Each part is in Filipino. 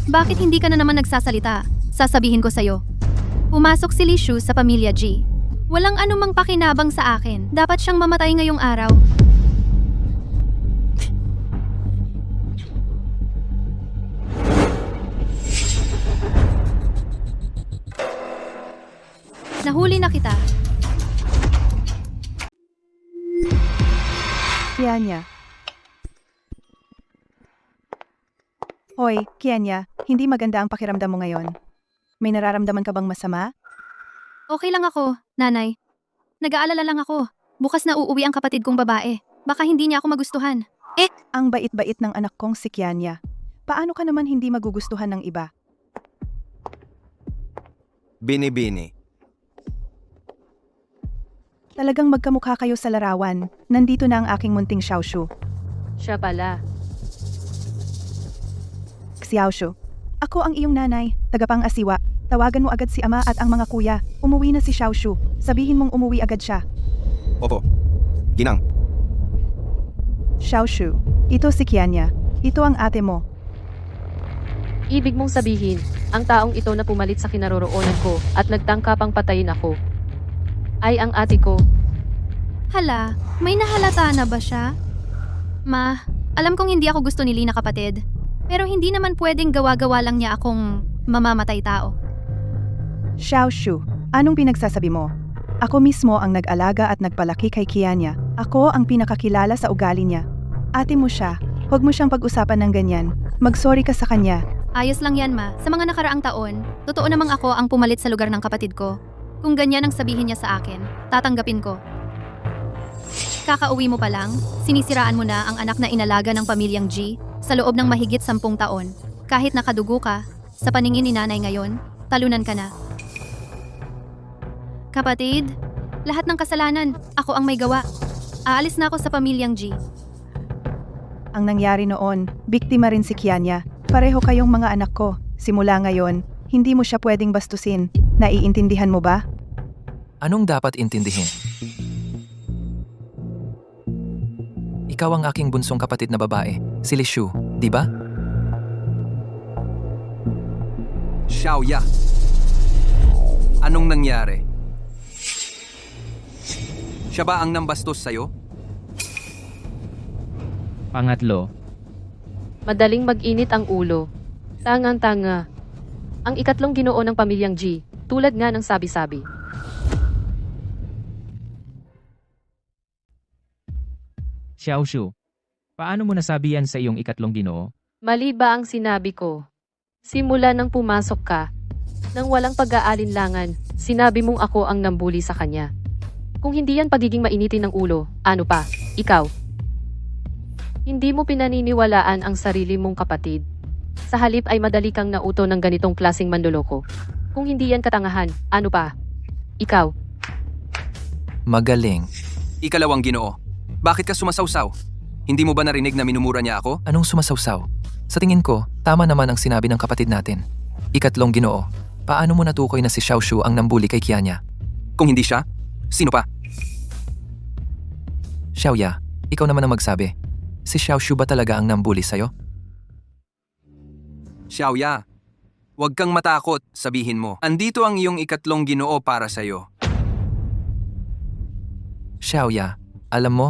Bakit hindi ka na naman nagsasalita? Sasabihin ko sa'yo. Pumasok si Li Shu sa pamilya G. Walang anumang pakinabang sa akin. Dapat siyang mamatay ngayong araw. Nahuli na kita. Kianya. Hoy, Kianya, hindi maganda ang pakiramdam mo ngayon. May nararamdaman ka bang masama? Okay lang ako, nanay. Nag-aalala lang ako. Bukas na uuwi ang kapatid kong babae. Baka hindi niya ako magustuhan. Ang bait-bait ng anak kong si Kianya. Paano ka naman hindi magugustuhan ng iba? Bini-bini. Talagang magkamukha kayo sa larawan. Nandito na ang aking munting Xiaoshu. Siya pala. Xiaoshu. Ako ang iyong nanay, tagapang-asiwa. Tawagan mo agad si ama at ang mga kuya. Umuwi na si Xiaoshu. Sabihin mong umuwi agad siya. Opo. Ginang. Xiaoshu, ito si Kianya. Ito ang ate mo. Ibig mong sabihin, ang taong ito na pumalit sa kinaroroonan ko at nagtangkapang patayin ako ay ang ate ko. Hala, may nahalata na ba siya? Ma, alam kong hindi ako gusto ni Lee na kapatid. Pero hindi naman pwedeng gawa-gawa lang niya akong mamamatay tao. Xiaoshu, anong pinagsasabi mo? Ako mismo ang nag-alaga at nagpalaki kay Kianya. Ako ang pinakakilala sa ugali niya. Ate mo siya. Huwag mo siyang pag-usapan ng ganyan. Mag-sorry ka sa kanya. Ayos lang yan, ma. Sa mga nakaraang taon, totoo namang ako ang pumalit sa lugar ng kapatid ko. Kung ganyan ang sabihin niya sa akin, tatanggapin ko. Kakauwi mo pa lang, sinisiraan mo na ang anak na inalaga ng pamilyang G sa loob ng mahigit 10 taon. Kahit nakadugo ka, sa paningin ni nanay ngayon, talunan ka na. Kapatid, lahat ng kasalanan, ako ang may gawa. Aalis na ako sa pamilyang G. Ang nangyari noon, biktima rin si Kianya. Pareho kayong mga anak ko. Simula ngayon, hindi mo siya pwedeng bastusin. Naiintindihan mo ba? Anong dapat intindihin? Ikaw ang aking bunsong kapatid na babae, si Li Shu, di ba? Xiaoya. Anong nangyari? Siya ba ang nambastos sa'yo? Pangatlo, Madaling mag-init ang ulo. Tangang-tanga. Ang ikatlong ginoo ng pamilyang G, tulad nga ng sabi-sabi. Xiaoshu. Paano mo nasabi yan sa iyong ikatlong ginoo? Mali ba ang sinabi ko? Simula nang pumasok ka, nang walang pag-aalinlangan, sinabi mong ako ang nambuli sa kanya. Kung hindi yan pagiging mainitin ng ulo, ano pa? Ikaw. Hindi mo pinaniniwalaan ang sarili mong kapatid. Sa halip ay madali kang nauto ng ganitong klaseng manloloko. Kung hindi yan katangahan, ano pa? Ikaw. Magaling. Ikalawang ginoo. Bakit ka sumasawsaw? Hindi mo ba narinig na minumura niya ako? Anong sumasawsaw? Sa tingin ko, tama naman ang sinabi ng kapatid natin. Ikatlong ginoo. Paano mo natukoy na si Xiaoshu ang nambuli kay Kianya? Kung hindi siya, sino pa? Xiaoya, ikaw naman ang magsabi. Si Xiaoshu ba talaga ang nambuli sa'yo? Xiaoya. Huwag kang matakot, sabihin mo. Andito ang iyong ikatlong ginoo para sa'yo. Xiaoya, alam mo,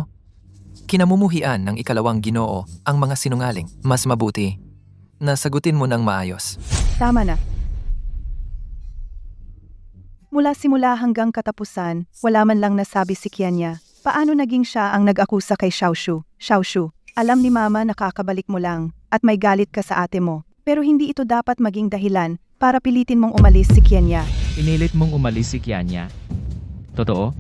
kinamumuhian ng ikalawang ginoo ang mga sinungaling. Mas mabuti na sagutin mo ng maayos. Tama na. Mula simula hanggang katapusan, wala man lang nasabi si Kianya. Paano naging siya ang nag-akusa kay Xiaoshu? Xiaoshu, alam ni mama na kakabalik mo lang at may galit ka sa ate mo. Pero hindi ito dapat maging dahilan para pilitin mong umalis si Kianya. Pinilit mong umalis si Kianya. Totoo?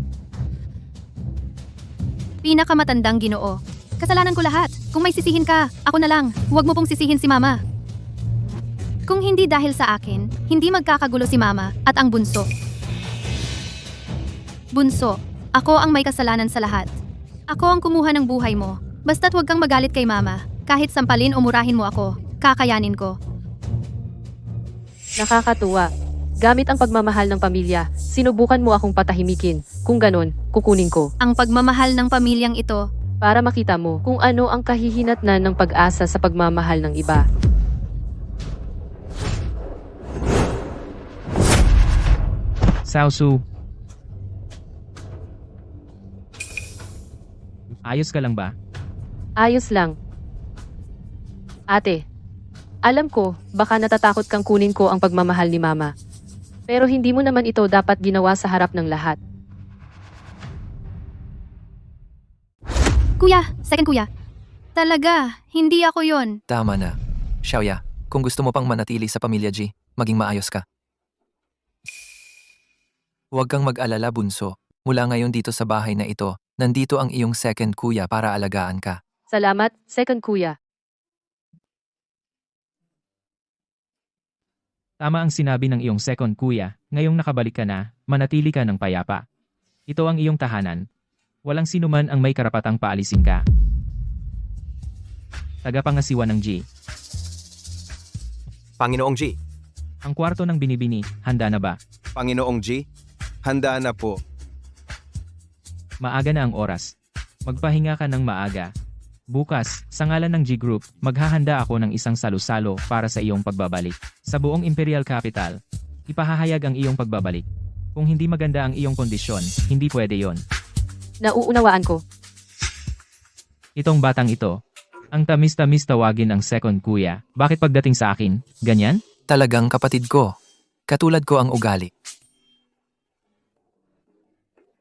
Pinakamatandang ginoo. Kasalanan ko lahat. Kung may sisihin ka, ako na lang. Huwag mo pong sisihin si mama. Kung hindi dahil sa akin, hindi magkakagulo si mama at ang bunso. Bunso, ako ang may kasalanan sa lahat. Ako ang kumuha ng buhay mo. Basta't huwag kang magalit kay mama. Kahit sampalin o murahin mo ako, kakayanin ko. Nakakatuwa. Gamit ang pagmamahal ng pamilya, sinubukan mo akong patahimikin. Kung ganon, kukunin ko. Ang pagmamahal ng pamilyang ito, Para makita mo kung ano ang kahihinatnan ng pag-asa sa pagmamahal ng iba. Xiaoshu. Ayos ka lang ba? Ayos lang. Ate, alam ko, baka natatakot kang kunin ko ang pagmamahal ni Mama. Pero hindi mo naman ito dapat ginawa sa harap ng lahat. Kuya, second kuya. Talaga, hindi ako yon. Tama na. Xiaoya, kung gusto mo pang manatili sa pamilya G, maging maayos ka. Huwag kang mag-alala, bunso. Mula ngayon dito sa bahay na ito, nandito ang iyong second kuya para alagaan ka. Salamat, second kuya. Tama ang sinabi ng iyong second kuya, ngayong nakabalik ka na, manatili ka ng payapa. Ito ang iyong tahanan. Walang sinuman ang may karapatang paalisin ka. Tagapangasiwa ng G. Panginoong G. Ang kwarto ng binibini, handa na ba? Panginoong G. Handa na po. Maaga na ang oras. Magpahinga ka ng maaga. Bukas, sa ngalan ng G Group, maghahanda ako ng isang salo-salo para sa iyong pagbabalik. Sa buong Imperial Capital, ipahahayag ang iyong pagbabalik. Kung hindi maganda ang iyong kondisyon, hindi pwede yon. Nauunawaan ko. Itong batang ito, ang tamis-tamis tawagin ang second kuya. Bakit pagdating sa akin, ganyan? Talagang kapatid ko. Katulad ko ang ugali.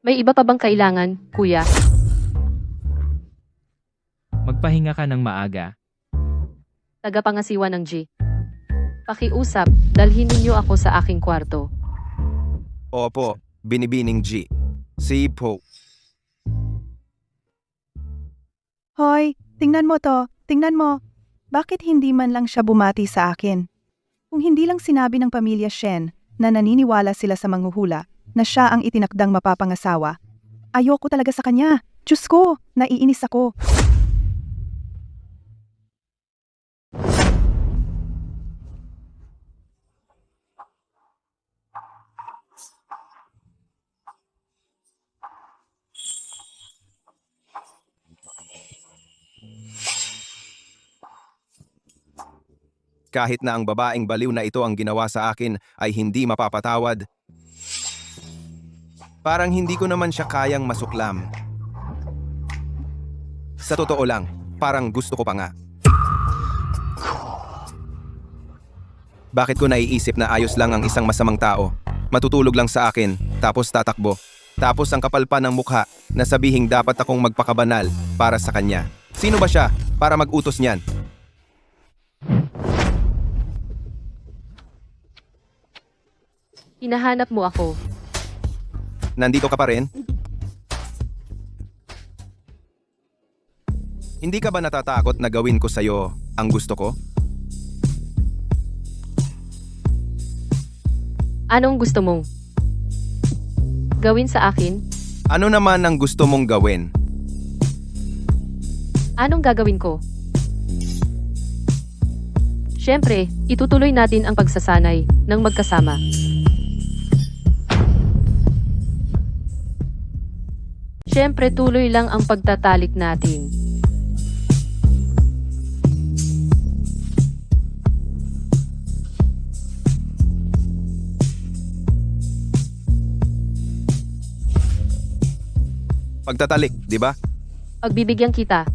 May iba pa bang kailangan, kuya? Magpahinga ka ng maaga. Tagapangasiwa ng G. Pakiusap, dalhin ninyo ako sa aking kwarto. Opo, binibining G. Si Po. Hoy, tingnan mo to. Tingnan mo. Bakit hindi man lang siya bumati sa akin? Kung hindi lang sinabi ng pamilya Shen na naniniwala sila sa manghuhula na siya ang itinakdang mapapangasawa, ayoko talaga sa kanya. Diyos ko, naiinis ako. Kahit na ang babaeng baliw na ito ang ginawa sa akin ay hindi mapapatawad. Parang hindi ko naman siya kayang masuklam. Sa totoo lang, parang gusto ko pa nga. Bakit ko naiisip na ayos lang ang isang masamang tao? Matutulog lang sa akin, tapos tatakbo. Tapos ang kapal pa ng mukha na sabihing dapat akong magpakabanal para sa kanya. Sino ba siya para mag-utos niyan? Hinahanap mo ako. Nandito ka pa rin? Hindi ka ba natatakot na gawin ko sa'yo ang gusto ko? Anong gusto mong gawin sa akin? Ano naman ang gusto mong gawin? Anong gagawin ko? Siyempre, itutuloy natin ang pagsasanay ng magkasama. Siyempre, tuloy lang ang pagtatalik natin. Pagtatalik, di ba? Pagbibigyan kita.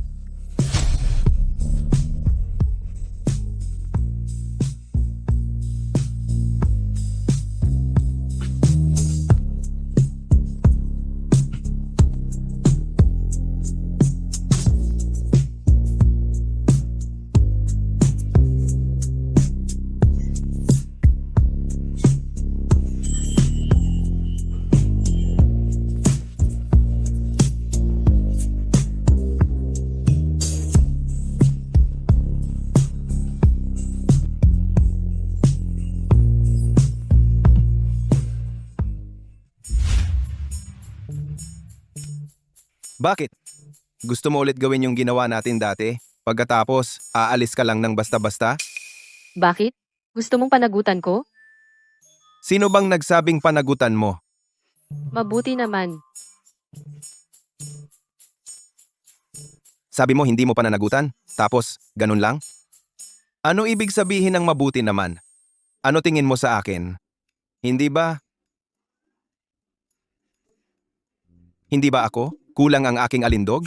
Bakit? Gusto mo ulit gawin yung ginawa natin dati? Pagkatapos, aalis ka lang ng basta-basta? Bakit? Gusto mong panagutan ko? Sino bang nagsabing panagutan mo? Mabuti naman. Sabi mo hindi mo pananagutan? Tapos, ganun lang? Ano ibig sabihin ng mabuti naman? Ano tingin mo sa akin? Hindi ba? Hindi ba ako? Kulang ang aking alindog?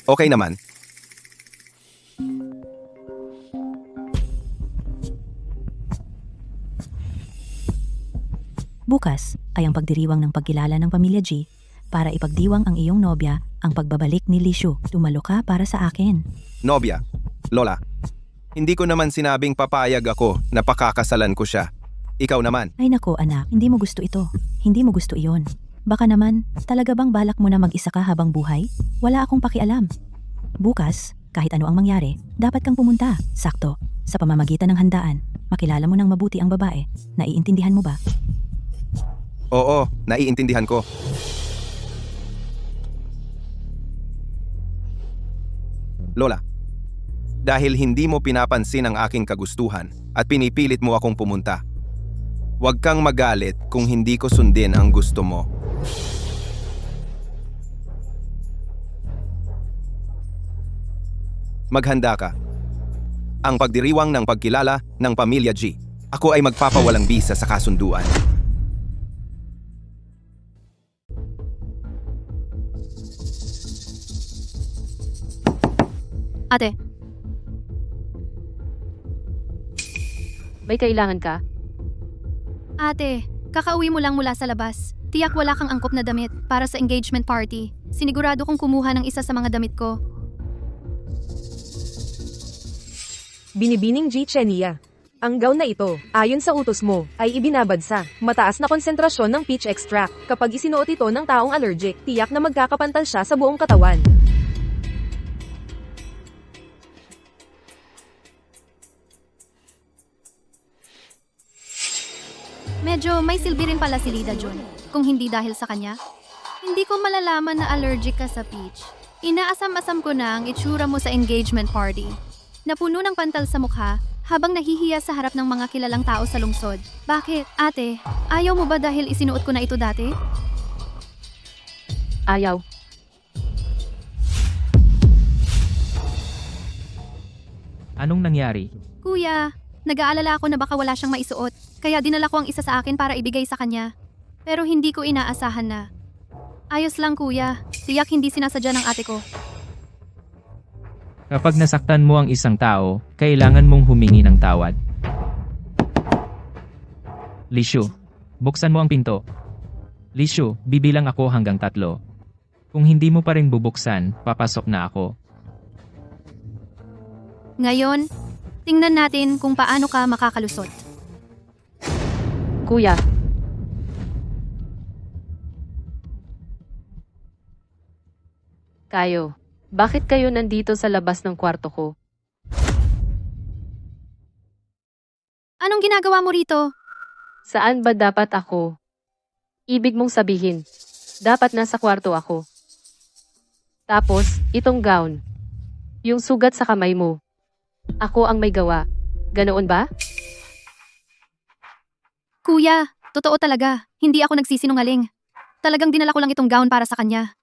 Okay naman. Bukas ay ang pagdiriwang ng pagkilala ng pamilya G para ipagdiwang ang iyong nobya ang pagbabalik ni Lishu. Tumalo ka para sa akin. Nobya. Lola. Hindi ko naman sinabing papayag ako na pakakasalan ko siya. Ikaw naman. Ay nako anak, hindi mo gusto ito. Hindi mo gusto iyon. Baka naman, talaga bang balak mo na mag-isa ka habang buhay? Wala akong pakialam. Bukas, kahit ano ang mangyari, dapat kang pumunta. Sakto, sa pamamagitan ng handaan, makilala mo ng mabuti ang babae. Naiintindihan mo ba? Oo, naiintindihan ko. Lola, dahil hindi mo pinapansin ang aking kagustuhan at pinipilit mo akong pumunta, huwag kang magalit kung hindi ko sundin ang gusto mo. Maghanda ka. Ang pagdiriwang ng pagkilala ng pamilya G. Ako ay magpapawalang bisa sa kasunduan. Ate, May kailangan ka? ate, kakauwi mo lang mula sa labas. Tiyak wala kang angkop na damit para sa engagement party. Sinigurado kong kumuha ng isa sa mga damit ko. Binibining G. Chenia. Ang gown na ito, ayon sa utos mo, ay ibinabad sa mataas na konsentrasyon ng peach extract. Kapag isinuot ito ng taong allergic, tiyak na magkakapantal siya sa buong katawan. Medyo may silbi rin pala si Lida Jun. Kung hindi dahil sa kanya, hindi ko malalaman na allergic ka sa peach. Inaasam-asam ko na ang itsura mo sa engagement party. Napuno ng pantal sa mukha habang nahihiya sa harap ng mga kilalang tao sa lungsod. Bakit, ate? Ayaw mo ba dahil isinuot ko na ito dati? Ayaw. Anong nangyari? Kuya, nag-aalala ako na baka wala siyang maisuot. Kaya dinala ko ang isa sa akin para ibigay sa kanya. Pero hindi ko inaasahan na. Ayos lang kuya, tiyak hindi sinasadya ng ate ko. Kapag nasaktan mo ang isang tao, kailangan mong humingi ng tawad. Lishu, buksan mo ang pinto. Lishu, bibilang ako hanggang 3. Kung hindi mo pa rin bubuksan, papasok na ako. Ngayon, tingnan natin kung paano ka makakalusot. Kuya, kayo, bakit kayo nandito sa labas ng kwarto ko? Anong ginagawa mo rito? Saan ba dapat ako? Ibig mong sabihin, dapat nasa kwarto ako. Tapos, itong gown. Yung sugat sa kamay mo. Ako ang may gawa. Ganoon ba? Kuya, totoo talaga. Hindi ako nagsisinungaling. Talagang dinala ko lang itong gown para sa kanya.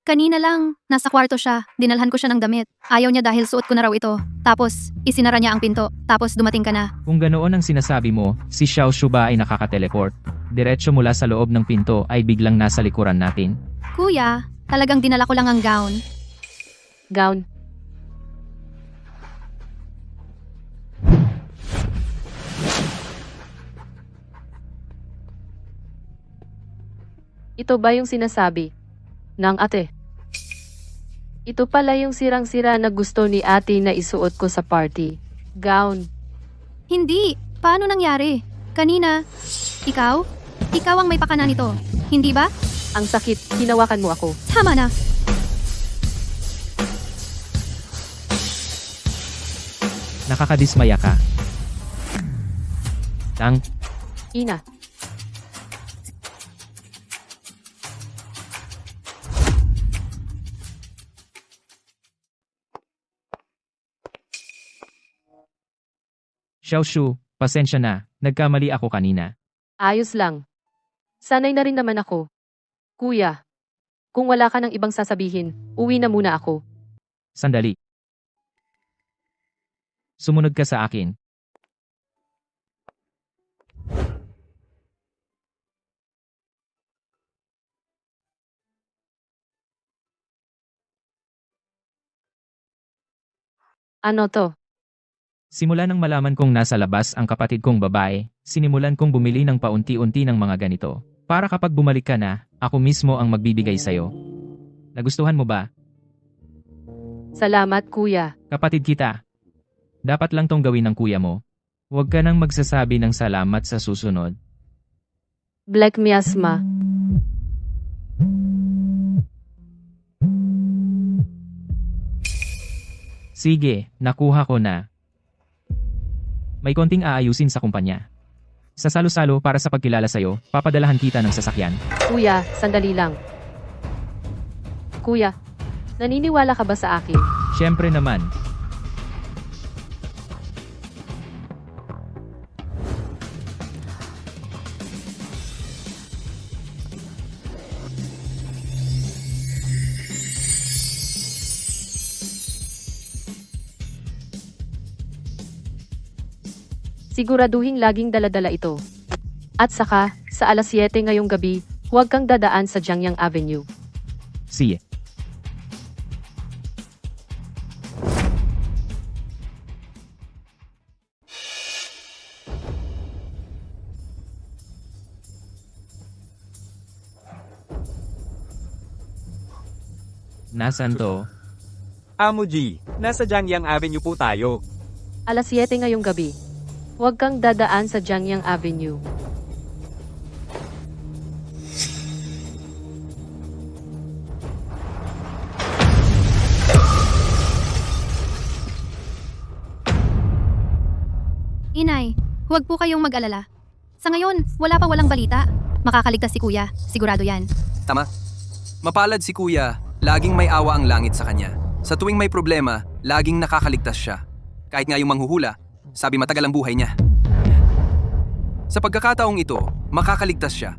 Kanina lang, nasa kwarto siya. Dinalhan ko siya ng damit. Ayaw niya dahil suot ko na raw ito. Tapos, isinara niya ang pinto. Tapos dumating ka na. Kung ganoon ang sinasabi mo, si Xiao Shu ba ay nakaka-teleport? Diretso mula sa loob ng pinto ay biglang nasa likuran natin. Kuya, talagang dinala ko lang ang gown. Gown. Ito ba yung sinasabi ng ate? Ito pala yung sirang-sira na gusto ni ate na isuot ko sa party. Gown. Hindi. Paano nangyari? Kanina. Ikaw? Ikaw ang may pakana nito. Hindi ba? Ang sakit, hinawakan mo ako. Tama na. Nakakadismaya ka. Tang, Ina. Xiao Shu, pasensya na, nagkamali ako kanina. Ayos lang. Sanay na rin naman ako. Kuya, kung wala ka ng ibang sasabihin, uwi na muna ako. Sandali. Sumunod ka sa akin. Ano to? Simula nang malaman kong nasa labas ang kapatid kong babae, sinimulan kong bumili ng paunti-unti ng mga ganito. Para kapag bumalik ka na, ako mismo ang magbibigay sa'yo. Nagustuhan mo ba? Salamat, kuya. Kapatid kita. Dapat lang tong gawin ng kuya mo. Huwag ka nang magsasabi ng salamat sa susunod. Black miasma. Sige, nakuha ko na. May konting aayusin sa kumpanya. Sa salo-salo para sa pagkilala sa'yo, papadalahan kita ng sasakyan. Kuya, sandali lang. Kuya, naniniwala ka ba sa akin? Siyempre naman. Siguraduhin laging daladala ito. At saka, sa alas 7 ngayong gabi, huwag kang dadaan sa Jiangyang Avenue. Sige. Nasaan to? Amo G, nasa Jiangyang Avenue po tayo. Alas 7 ngayong gabi. Huwag kang dadaan sa Jiangyang Avenue. Inay, huwag po kayong mag-alala. Sa ngayon, walang balita. Makakaligtas si kuya, sigurado yan. Tama. Mapalad si kuya, laging may awa ang langit sa kanya. Sa tuwing may problema, laging nakakaligtas siya. Kahit nga yung manghuhula, sabi matagal ang buhay niya. Sa pagkakataong ito, makakaligtas siya.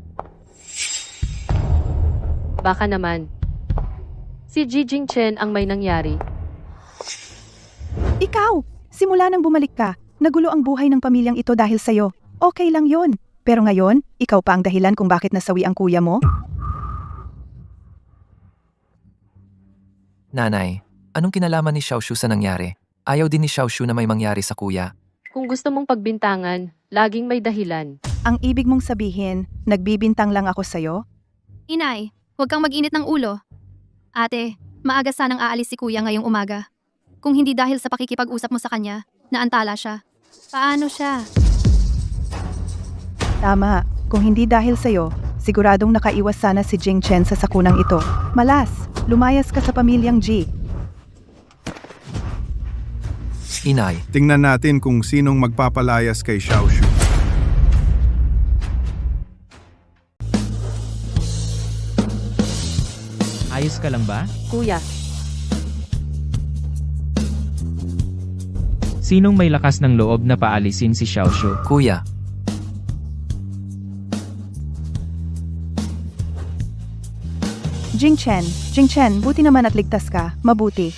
Baka naman. Si Ji Jingchen ang may nangyari. Ikaw! Simula nang bumalik ka, nagulo ang buhay ng pamilyang ito dahil sa'yo. Okay lang yon. Pero ngayon, ikaw pa ang dahilan kung bakit nasawi ang kuya mo? Nanay, anong kinalaman ni Xiaoshu sa nangyari? Ayaw din ni Xiaoshu na may mangyari sa kuya. Kung gusto mong pagbintangan, laging may dahilan. Ang ibig mong sabihin, nagbibintang lang ako sa'yo? Inay, huwag kang mag-init ng ulo. Ate, maaga sanang aalis si kuya ngayong umaga. Kung hindi dahil sa pakikipag-usap mo sa kanya, naantala siya. Paano siya? Tama, kung hindi dahil sa'yo, siguradong nakaiwas sana si Jing Chen sa sakunang ito. Malas, lumayas ka sa pamilyang G. Inay, Tingnan natin kung sinong magpapalayas kay Xiaoshu. Ayos ka lang ba? Kuya, Sinong may lakas ng loob na paalisin si Xiaoshu? kuya. Jing Chen, buti naman at ligtas ka. Mabuti.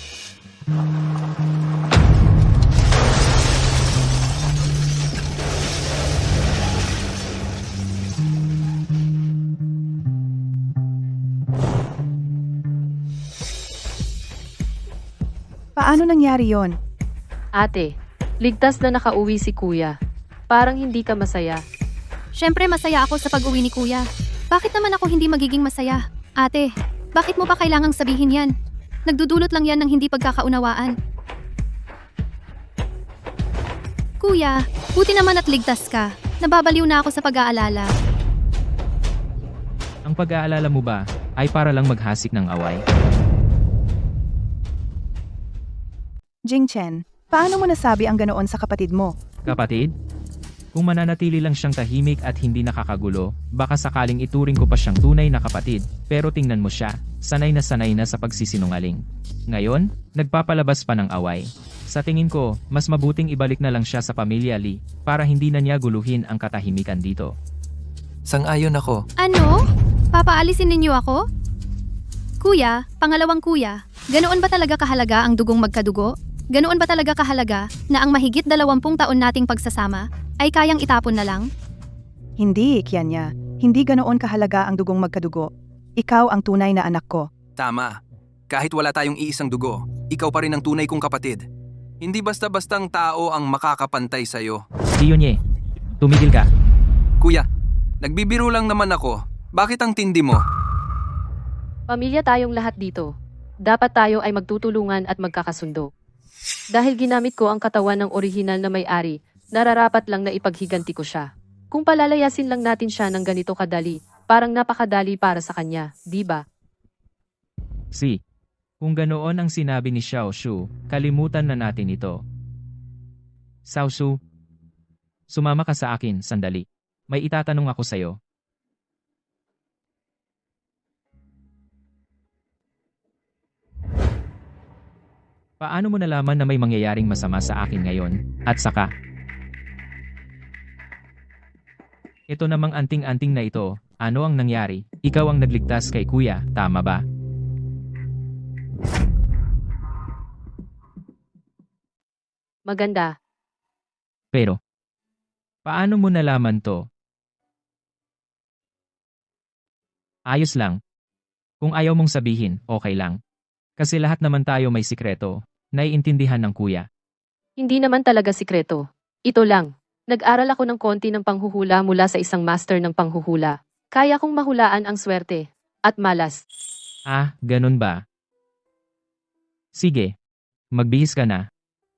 Paano nangyari yon? ate, ligtas na nakauwi si kuya. Parang hindi ka masaya. Siyempre masaya ako sa pag-uwi ni kuya. Bakit naman ako hindi magiging masaya? Ate, bakit mo pa kailangang sabihin yan? Nagdudulot lang yan ng hindi pagkakaunawaan. Kuya, buti naman at ligtas ka. Nababaliw na ako sa pag-aalala. Ang pag-aalala mo ba ay para lang maghasik ng away? Jing Chen, paano mo nasabi ang ganoon sa kapatid mo? Kapatid? Kung mananatili lang siyang tahimik at hindi nakakagulo, baka sakaling ituring ko pa siyang tunay na kapatid. Pero tingnan mo siya, sanay na sa pagsisinungaling. Ngayon, nagpapalabas pa ng away. Sa tingin ko, mas mabuting ibalik na lang siya sa pamilya Lee para hindi na niya guluhin ang katahimikan dito. Sang-ayon ako. Ano? Papaalisin ninyo ako? Kuya, pangalawang kuya, ganoon ba talaga kahalaga ang dugong magkadugo? Ganoon ba talaga kahalaga na ang mahigit 20 taon nating pagsasama ay kayang itapon na lang? Hindi, Kianya. Hindi ganoon kahalaga ang dugong magkadugo. Ikaw ang tunay na anak ko. Tama. Kahit wala tayong iisang dugo, ikaw pa rin ang tunay kong kapatid. Hindi basta-bastang tao ang makakapantay sa'yo. Dionye, tumigil ka. Kuya, nagbibiro lang naman ako. Bakit ang tindi mo? Pamilya tayong lahat dito. Dapat tayo ay magtutulungan at magkakasundo. Dahil ginamit ko ang katawan ng orihinal na may-ari, nararapat lang na ipaghiganti ko siya. Kung palalayasin lang natin siya ng ganito kadali, parang napakadali para sa kanya, di ba? Si. Kung ganoon ang sinabi ni Xiao Shu, kalimutan na natin ito. Xiao Shu, sumama ka sa akin sandali. May itatanong ako sa'yo. Paano mo nalaman na may mangyayaring masama sa akin ngayon, at saka? Ito namang anting-anting na ito, ano ang nangyari? Ikaw ang nagligtas kay kuya, tama ba? Maganda. Pero, paano mo nalaman to? Ayos lang. Kung ayaw mong sabihin, okay lang. Kasi lahat naman tayo may sikreto, naiintindihan ng kuya. Hindi naman talaga sikreto. Ito lang. Nag-aral ako ng konti ng panghuhula mula sa isang master ng panghuhula. Kaya kong mahulaan ang swerte. At malas. Ah, ganun ba? Sige. Magbihis ka na.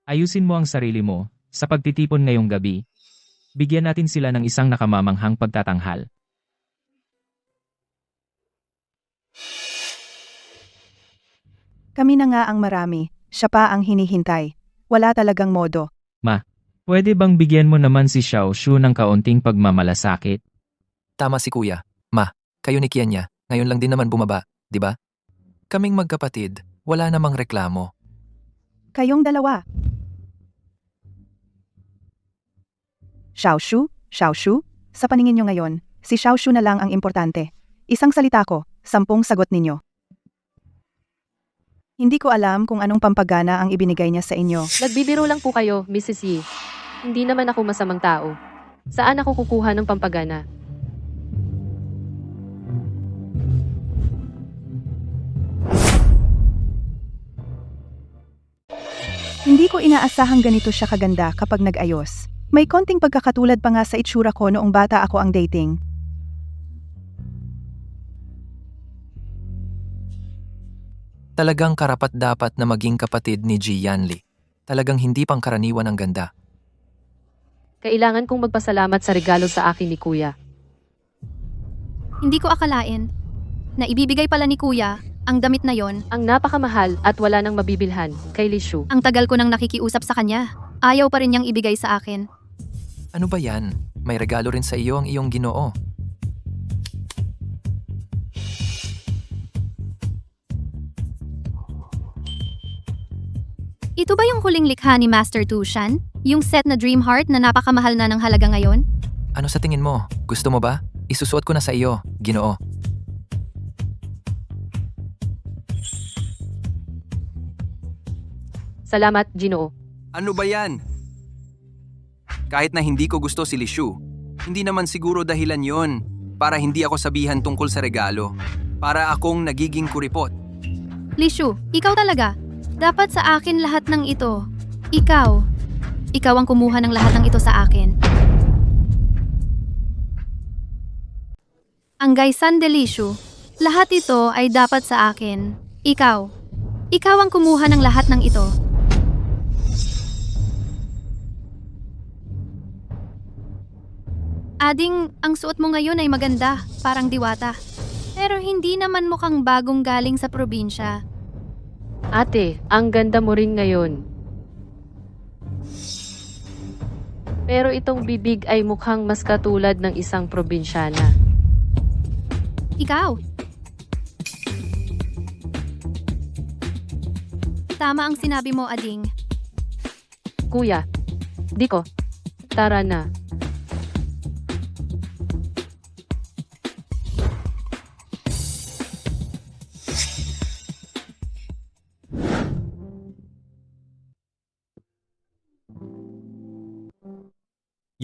Ayusin mo ang sarili mo, sa pagtitipon ngayong gabi. Bigyan natin sila ng isang nakamamanghang pagtatanghal. Kami na nga ang marami. Siya pa ang hinihintay. Wala talagang modo. Pwede bang bigyan mo naman si Xiao Shu ng kaunting pagmamalasakit? Tama si kuya. Ma, kayo ni Kianya, ngayon lang din naman bumaba, di ba? Kaming magkapatid, wala namang reklamo. Kayong dalawa. Xiao Shu, sa paningin nyo ngayon, si Xiao Shu na lang ang importante. Isang salita ko, 10 sagot ninyo. Hindi ko alam kung anong pampagana ang ibinigay niya sa inyo. Nagbibiro lang po kayo, Mrs. Yi. Hindi naman ako masamang tao. Saan ako kukuha ng pampagana? Hindi ko inaasahang ganito siya kaganda kapag nag-ayos. May konting pagkakatulad pa nga sa itsura ko noong bata ako ang dating. Talagang karapat-dapat na maging kapatid ni Ji Yanli. Talagang hindi pangkaraniwan ang ganda. Kailangan kong magpasalamat sa regalo sa akin ni Kuya. Hindi ko akalain na ibibigay pala ni kuya ang damit na yon. Ang napakamahal at wala nang mabibilhan kay Li Shu. Ang tagal ko nang nakikiusap sa kanya. Ayaw pa rin niyang ibigay sa akin. Ano ba yan? May regalo rin sa iyo ang iyong Ginoo. Ito ba yung huling likha ni Master Tushan? Yung set na Dream Heart na napakamahal na ng halaga ngayon? Ano sa tingin mo? Gusto mo ba? Isusuot ko na sa iyo, Ginoo. Salamat, Ginoo. Ano ba yan? Kahit na hindi ko gusto si Lishu, hindi naman siguro dahilan yon para hindi ako sabihan tungkol sa regalo. Para akong nagiging kuripot. Lishu, ikaw talaga. Dapat sa akin lahat ng ito. Ikaw. Ikaw ang kumuha ng lahat ng ito sa akin. Ang Gaisan de Lishu, lahat ito ay dapat sa akin. Ikaw. Ikaw ang kumuha ng lahat ng ito. Ading, ang suot mo ngayon ay maganda, parang diwata. Pero hindi naman mukhang bagong galing sa probinsya. Ate, ang ganda mo rin ngayon. Pero itong bibig ay mukhang mas katulad ng isang probinsyana. Ikaw. Tama ang sinabi mo, Ading. Kuya, Diko, tara na.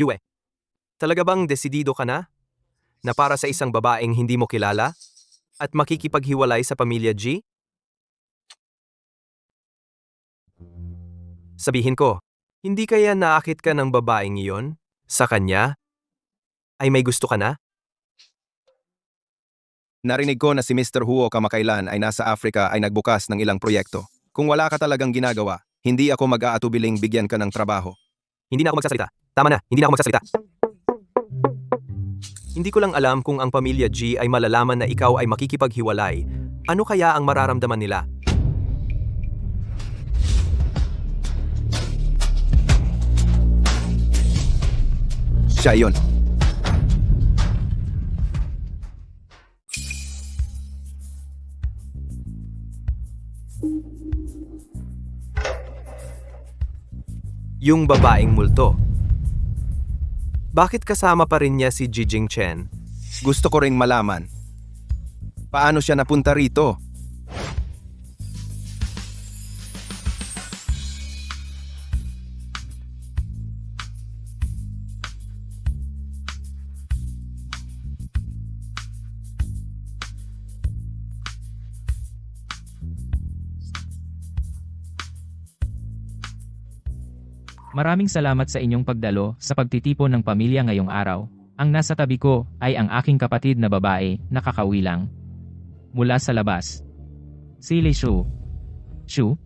Yue, talaga bang desidido ka na? Na para sa isang babaeng hindi mo kilala? At makikipaghiwalay sa pamilya G? Sabihin ko, hindi kaya naakit ka ng babaeng iyon? Sa kanya? Ay may gusto ka na? Narinig ko na si Mr. Huo kamakailan ay nasa Africa ay nagbukas ng ilang proyekto. Kung wala ka talagang ginagawa, hindi ako mag-aatubiling bigyan ka ng trabaho. Hindi na ako magsasalita. Tama na, hindi na ako magsasalita. Hindi ko lang alam kung ang pamilya G ay malalaman na ikaw ay makikipaghiwalay. Ano kaya ang mararamdaman nila? Siya yun. Yung babaeng multo. Bakit kasama pa rin niya si Jijing Chen? Gusto ko ring malaman. Paano siya napunta rito? Maraming salamat sa inyong pagdalo sa pagtitipon ng pamilya ngayong araw. Ang nasa tabi ko ay ang aking kapatid na babae na kakauwi lang. Mula sa labas. Si Li Shu. Shu,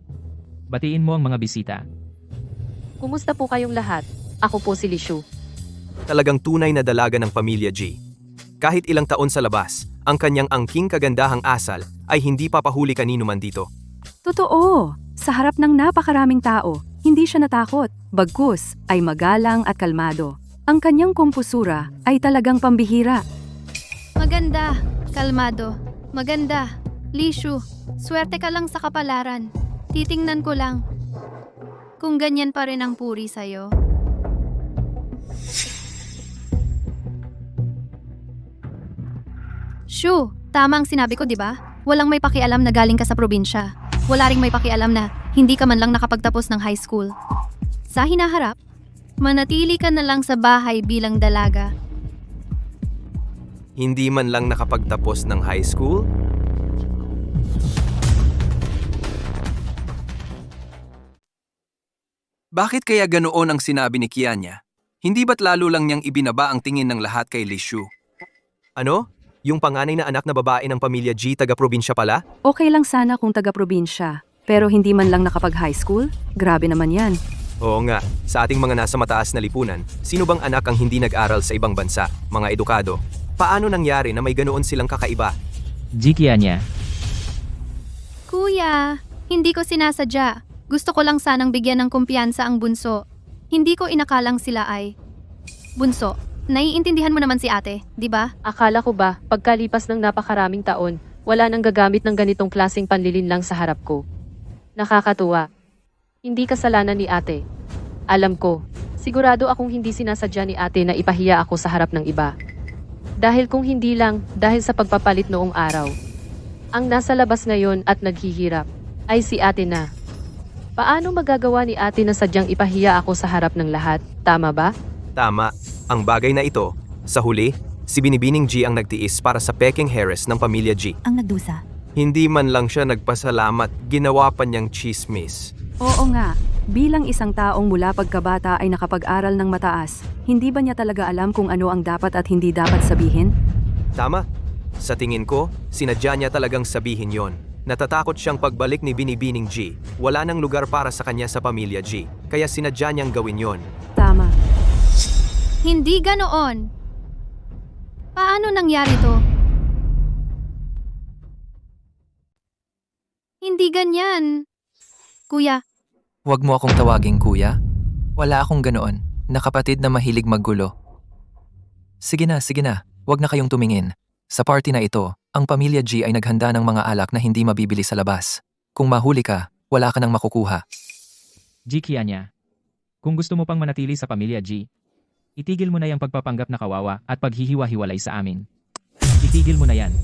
batiin mo ang mga bisita. Kumusta po kayong lahat? Ako po si Lishu. Talagang tunay na dalaga ng pamilya G. Kahit ilang taon sa labas, ang kanyang angking kagandahang asal ay hindi papahuli kanino man dito. Totoo! Sa harap ng napakaraming tao, hindi siya natakot. Bagkus ay magalang at kalmado. Ang kanyang kumpusura ay talagang pambihira. Maganda, kalmado, maganda. Lishu, swerte ka lang sa kapalaran. Titingnan ko lang. Kung ganyan pa rin ang puri sa'yo. Shu, tama ang sinabi ko, di ba? Walang may pakialam na galing ka sa probinsya. Wala ring may pakialam na hindi ka man lang nakapagtapos ng high school. Sa hinaharap, manatili ka na lang sa bahay bilang dalaga. Hindi man lang nakapagtapos ng high school? Bakit kaya ganoon ang sinabi ni Kianya? Hindi ba't lalo lang niyang ibinaba ang tingin ng lahat kay Lishu? Ano? Yung panganay na anak na babae ng pamilya G taga-probinsya pala? Okay lang sana kung taga-probinsya, pero hindi man lang nakapag-high school? Grabe naman yan. Oo nga, sa ating mga nasa mataas na lipunan, sino bang anak ang hindi nag-aral sa ibang bansa, mga edukado? Paano nangyari na may ganoon silang kakaiba? Jikia niya. Kuya, hindi ko sinasadya. Gusto ko lang sanang bigyan ng kumpiyansa ang bunso. Hindi ko inakalang sila ay... Bunso, naiintindihan mo naman si ate, di ba? Akala ko ba, pagkalipas ng napakaraming taon, wala nang gagamit ng ganitong klaseng panlilinlang sa harap ko. Nakakatuwa. Hindi kasalanan ni ate. Alam ko, sigurado akong hindi sinasadya ni ate na ipahiya ako sa harap ng iba. Dahil kung hindi lang, dahil sa pagpapalit noong araw. Ang nasa labas ngayon at naghihirap, ay si ate na. Paano magagawa ni ate na sadyang ipahiya ako sa harap ng lahat, tama ba? Tama. Ang bagay na ito, sa huli, si Binibining G ang nagtiis para sa peking Harris ng pamilya G. Ang nagdusa. Hindi man lang siya nagpasalamat, ginawa pa niyang chismis. Oo nga, bilang isang taong mula pagkabata ay nakapag-aral ng mataas, hindi ba niya talaga alam kung ano ang dapat at hindi dapat sabihin? Tama. Sa tingin ko, sinadya niya talagang sabihin yon. Natatakot siyang pagbalik ni Binibining G. Wala nang lugar para sa kanya sa pamilya G. Kaya sinadya niyang gawin yon. Tama. Hindi ganoon. Paano nangyari to? Hindi ganyan. Kuya, Huwag mo akong tawaging kuya. Wala akong ganoon, na kapatid na mahilig maggulo. Sige na, huwag na kayong tumingin. Sa party na ito, ang pamilya G ay naghanda ng mga alak na hindi mabibili sa labas. Kung mahuli ka, wala ka nang makukuha. Jikia niya. Kung gusto mo pang manatili sa pamilya G, itigil mo na yung pagpapanggap na kawawa at paghihiwa-hiwalay sa amin. Itigil mo na yan.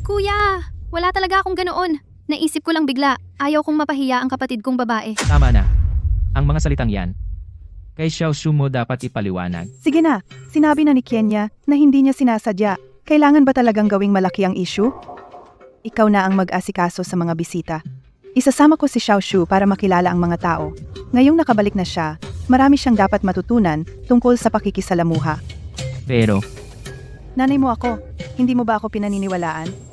kuya, wala talaga akong ganoon. Naisip ko lang bigla, ayaw kong mapahiya ang kapatid kong babae. Tama na. Ang mga salitang yan. Kay Xiaoshu mo dapat ipaliwanag. Sige na, sinabi na ni Kenya na hindi niya sinasadya. Kailangan ba talagang gawing malaki ang issue? Ikaw na ang mag-asikaso sa mga bisita. Isasama ko si Xiaoshu para makilala ang mga tao. Ngayong nakabalik na siya, marami siyang dapat matutunan tungkol sa pakikisalamuha. Pero, Nanay mo ako, hindi mo ba ako pinaniniwalaan?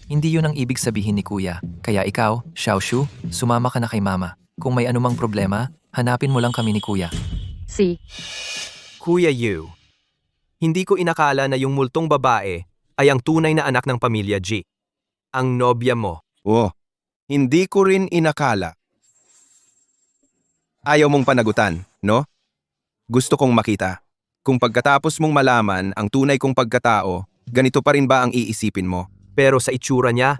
Hindi yun ang ibig sabihin ni Kuya. Kaya ikaw, Xiaoshu, sumama ka na kay Mama. Kung may anumang problema, hanapin mo lang kami ni Kuya. Kuya Yu, hindi ko inakala na yung multong babae ay ang tunay na anak ng pamilya G. Ang nobya mo. Oh, hindi ko rin inakala. Ayaw mong panagutan, no? Gusto kong makita. Kung pagkatapos mong malaman ang tunay kong pagkatao, ganito pa rin ba ang iisipin mo? Pero sa itsura niya,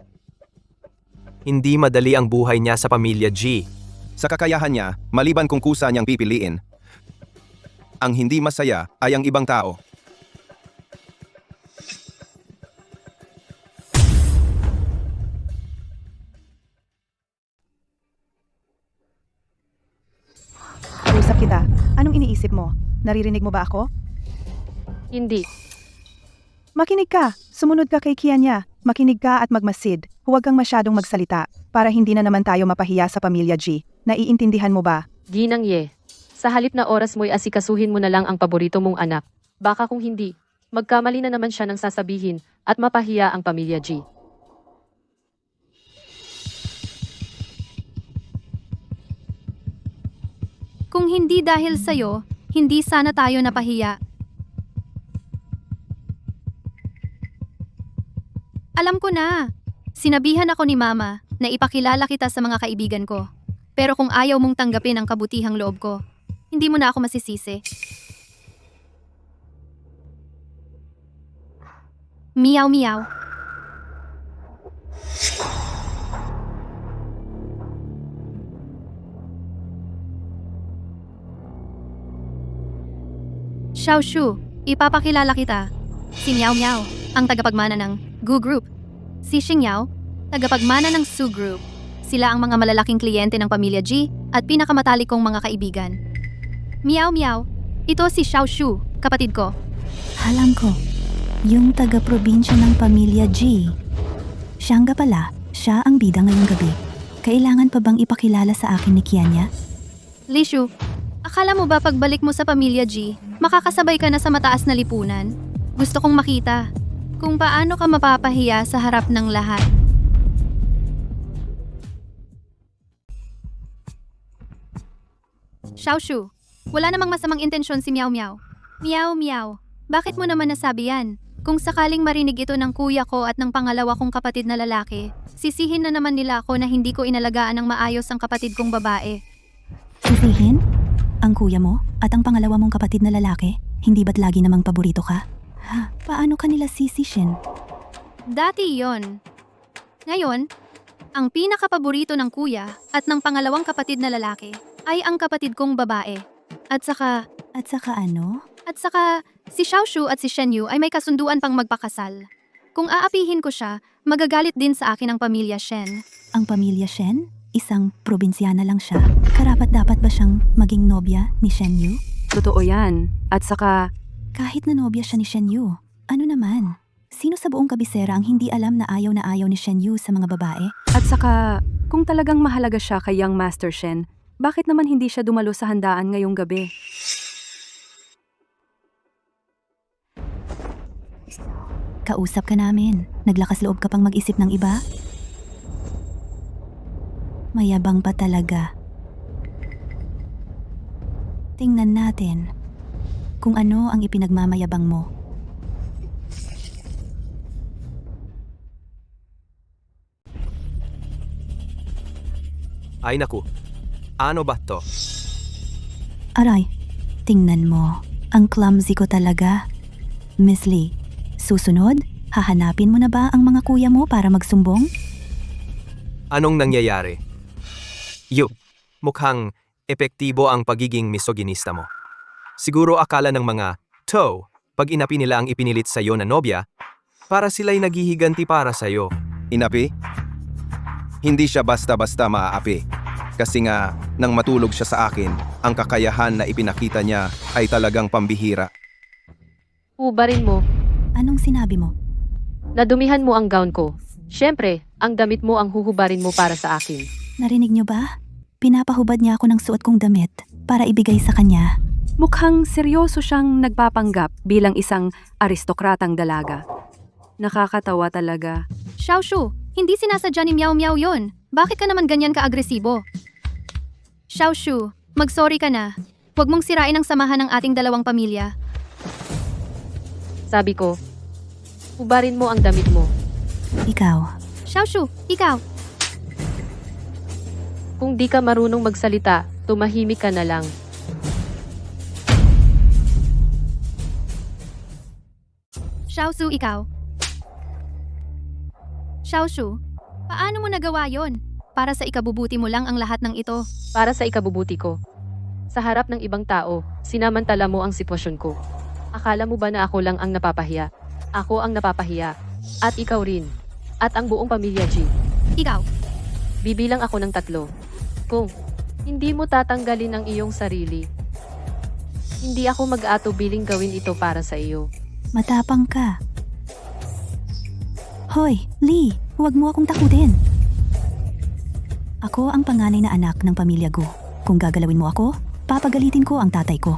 hindi madali ang buhay niya sa pamilya G. Sa kakayahan niya, maliban kung kusa niyang pipiliin, ang hindi masaya ay ang ibang tao. Kausap kita, anong iniisip mo? Naririnig mo ba ako? Hindi. Makinig ka, sumunod ka kay Kenya. Makinig ka at magmasid. Huwag kang masyadong magsalita para hindi na naman tayo mapahiya sa pamilya G. Naiintindihan mo ba? Ginang Ye. Sa halip na oras mo'y asikasuhin mo na lang ang paborito mong anak. Baka kung hindi, magkamali na naman siya ng sasabihin at mapahiya ang pamilya G. Kung hindi dahil sa'yo, hindi sana tayo napahiya. Alam ko na. Sinabihan ako ni Mama na ipakilala kita sa mga kaibigan ko. Pero kung ayaw mong tanggapin ang kabutihang loob ko, hindi mo na ako masisisi. Miyaw miyaw. Xiaoshu, ipapakilala kita. Si Miao Miao, ang tagapagmana ng Gu Group. Si Xingyao, tagapagmana ng Su Group. Sila ang mga malalaking kliyente ng pamilya G at pinakamatalik kong mga kaibigan. Miao Miao, ito si Xiaoshu, kapatid ko. Alam ko, yung taga-probinsya ng pamilya G. Siya nga pala, siya ang bida ngayong gabi. Kailangan pa bang ipakilala sa akin ni Kenya? Lishu, akala mo ba pagbalik mo sa pamilya G, makakasabay ka na sa mataas na lipunan? Gusto kong makita kung paano ka mapapahiya sa harap ng lahat. Xiaoshu, wala namang masamang intensyon si Miao Miao. Miao Miao, bakit mo naman nasabi yan? Kung sakaling marinig ito ng kuya ko at ng pangalawa kong kapatid na lalaki, sisihin na naman nila ako na hindi ko inalagaan ng maayos ang kapatid kong babae. Sisihin? Ang kuya mo at ang pangalawa mong kapatid na lalaki? Hindi ba't lagi namang paborito ka? Ha, paano kanila sisishin? Dati yon. Ngayon, ang pinakapaborito ng kuya at ng pangalawang kapatid na lalaki ay ang kapatid kong babae. At saka, ano? At saka, si Xiaoshu at si Shenyu ay may kasunduan pang magpakasal. Kung aapihin ko siya, magagalit din sa akin ang pamilya Shen. Ang pamilya Shen? Isang probinsyana lang siya. Karapat-dapat ba siyang maging nobya ni Shenyu? Totoo yan. At saka, Kahit na nobya siya ni Shenyu, ano naman? Sino sa buong kabisera ang hindi alam na ayaw ni Shenyu sa mga babae? At saka, kung talagang mahalaga siya kay Young Master Shen, bakit naman hindi siya dumalo sa handaan ngayong gabi? Kausap ka namin. Naglakas loob ka pang mag-isip ng iba? Mayabang pa talaga. Tingnan natin kung ano ang ipinagmamayabang mo. Ay naku, ano ba to? Aray, tingnan mo. Ang clumsy ko talaga. Miss Lee, susunod, hahanapin mo na ba ang mga kuya mo para magsumbong? Anong nangyayari? Mukhang epektibo ang pagiging misoginista mo. Siguro akala ng mga pag inapi nila ang ipinilit sa iyo na nobya, para sila'y naghihiganti para sa iyo. Inapi? Hindi siya basta-basta maaapi. Kasi nga, nang matulog siya sa akin, ang kakayahan na ipinakita niya ay talagang pambihira. Hubarin mo. Anong sinabi mo? Nadumihan mo ang gown ko. Siyempre, ang damit mo ang huhubarin mo para sa akin. Narinig niyo ba? Pinapahubad niya ako ng suot kong damit para ibigay sa kanya. Mukhang seryoso siyang nagpapanggap bilang isang aristokratang dalaga. Nakakatawa talaga. Xiaoshu, hindi sinasadya ni Miao Miao yon. Bakit ka naman ganyan ka-agresibo? Xiaoshu, mag-sorry ka na. Huwag mong sirain ang samahan ng ating dalawang pamilya. Sabi ko, hubarin mo ang damit mo. Ikaw, Xiaoshu, ikaw. Kung di ka marunong magsalita, tumahimik ka na lang. Xiaoshu, ikaw. Xiaoshu, paano mo nagawa yon? Para sa ikabubuti mo lang ang lahat ng ito. Para sa ikabubuti ko. Sa harap ng ibang tao, sinamantala mo ang sitwasyon ko. Akala mo ba na ako lang ang napapahiya? Ako ang napapahiya. At ikaw rin. At ang buong pamilya G. Ikaw. Bibilang ako ng 3. Kung hindi mo tatanggalin ang iyong sarili, hindi ako mag-aatubiling gawin ito para sa iyo. matapang ka. Hoy, Lee, huwag mo akong takutin. Ako ang panganay na anak ng pamilya Gu. Kung gagalawin mo ako, papagalitin ko ang tatay ko.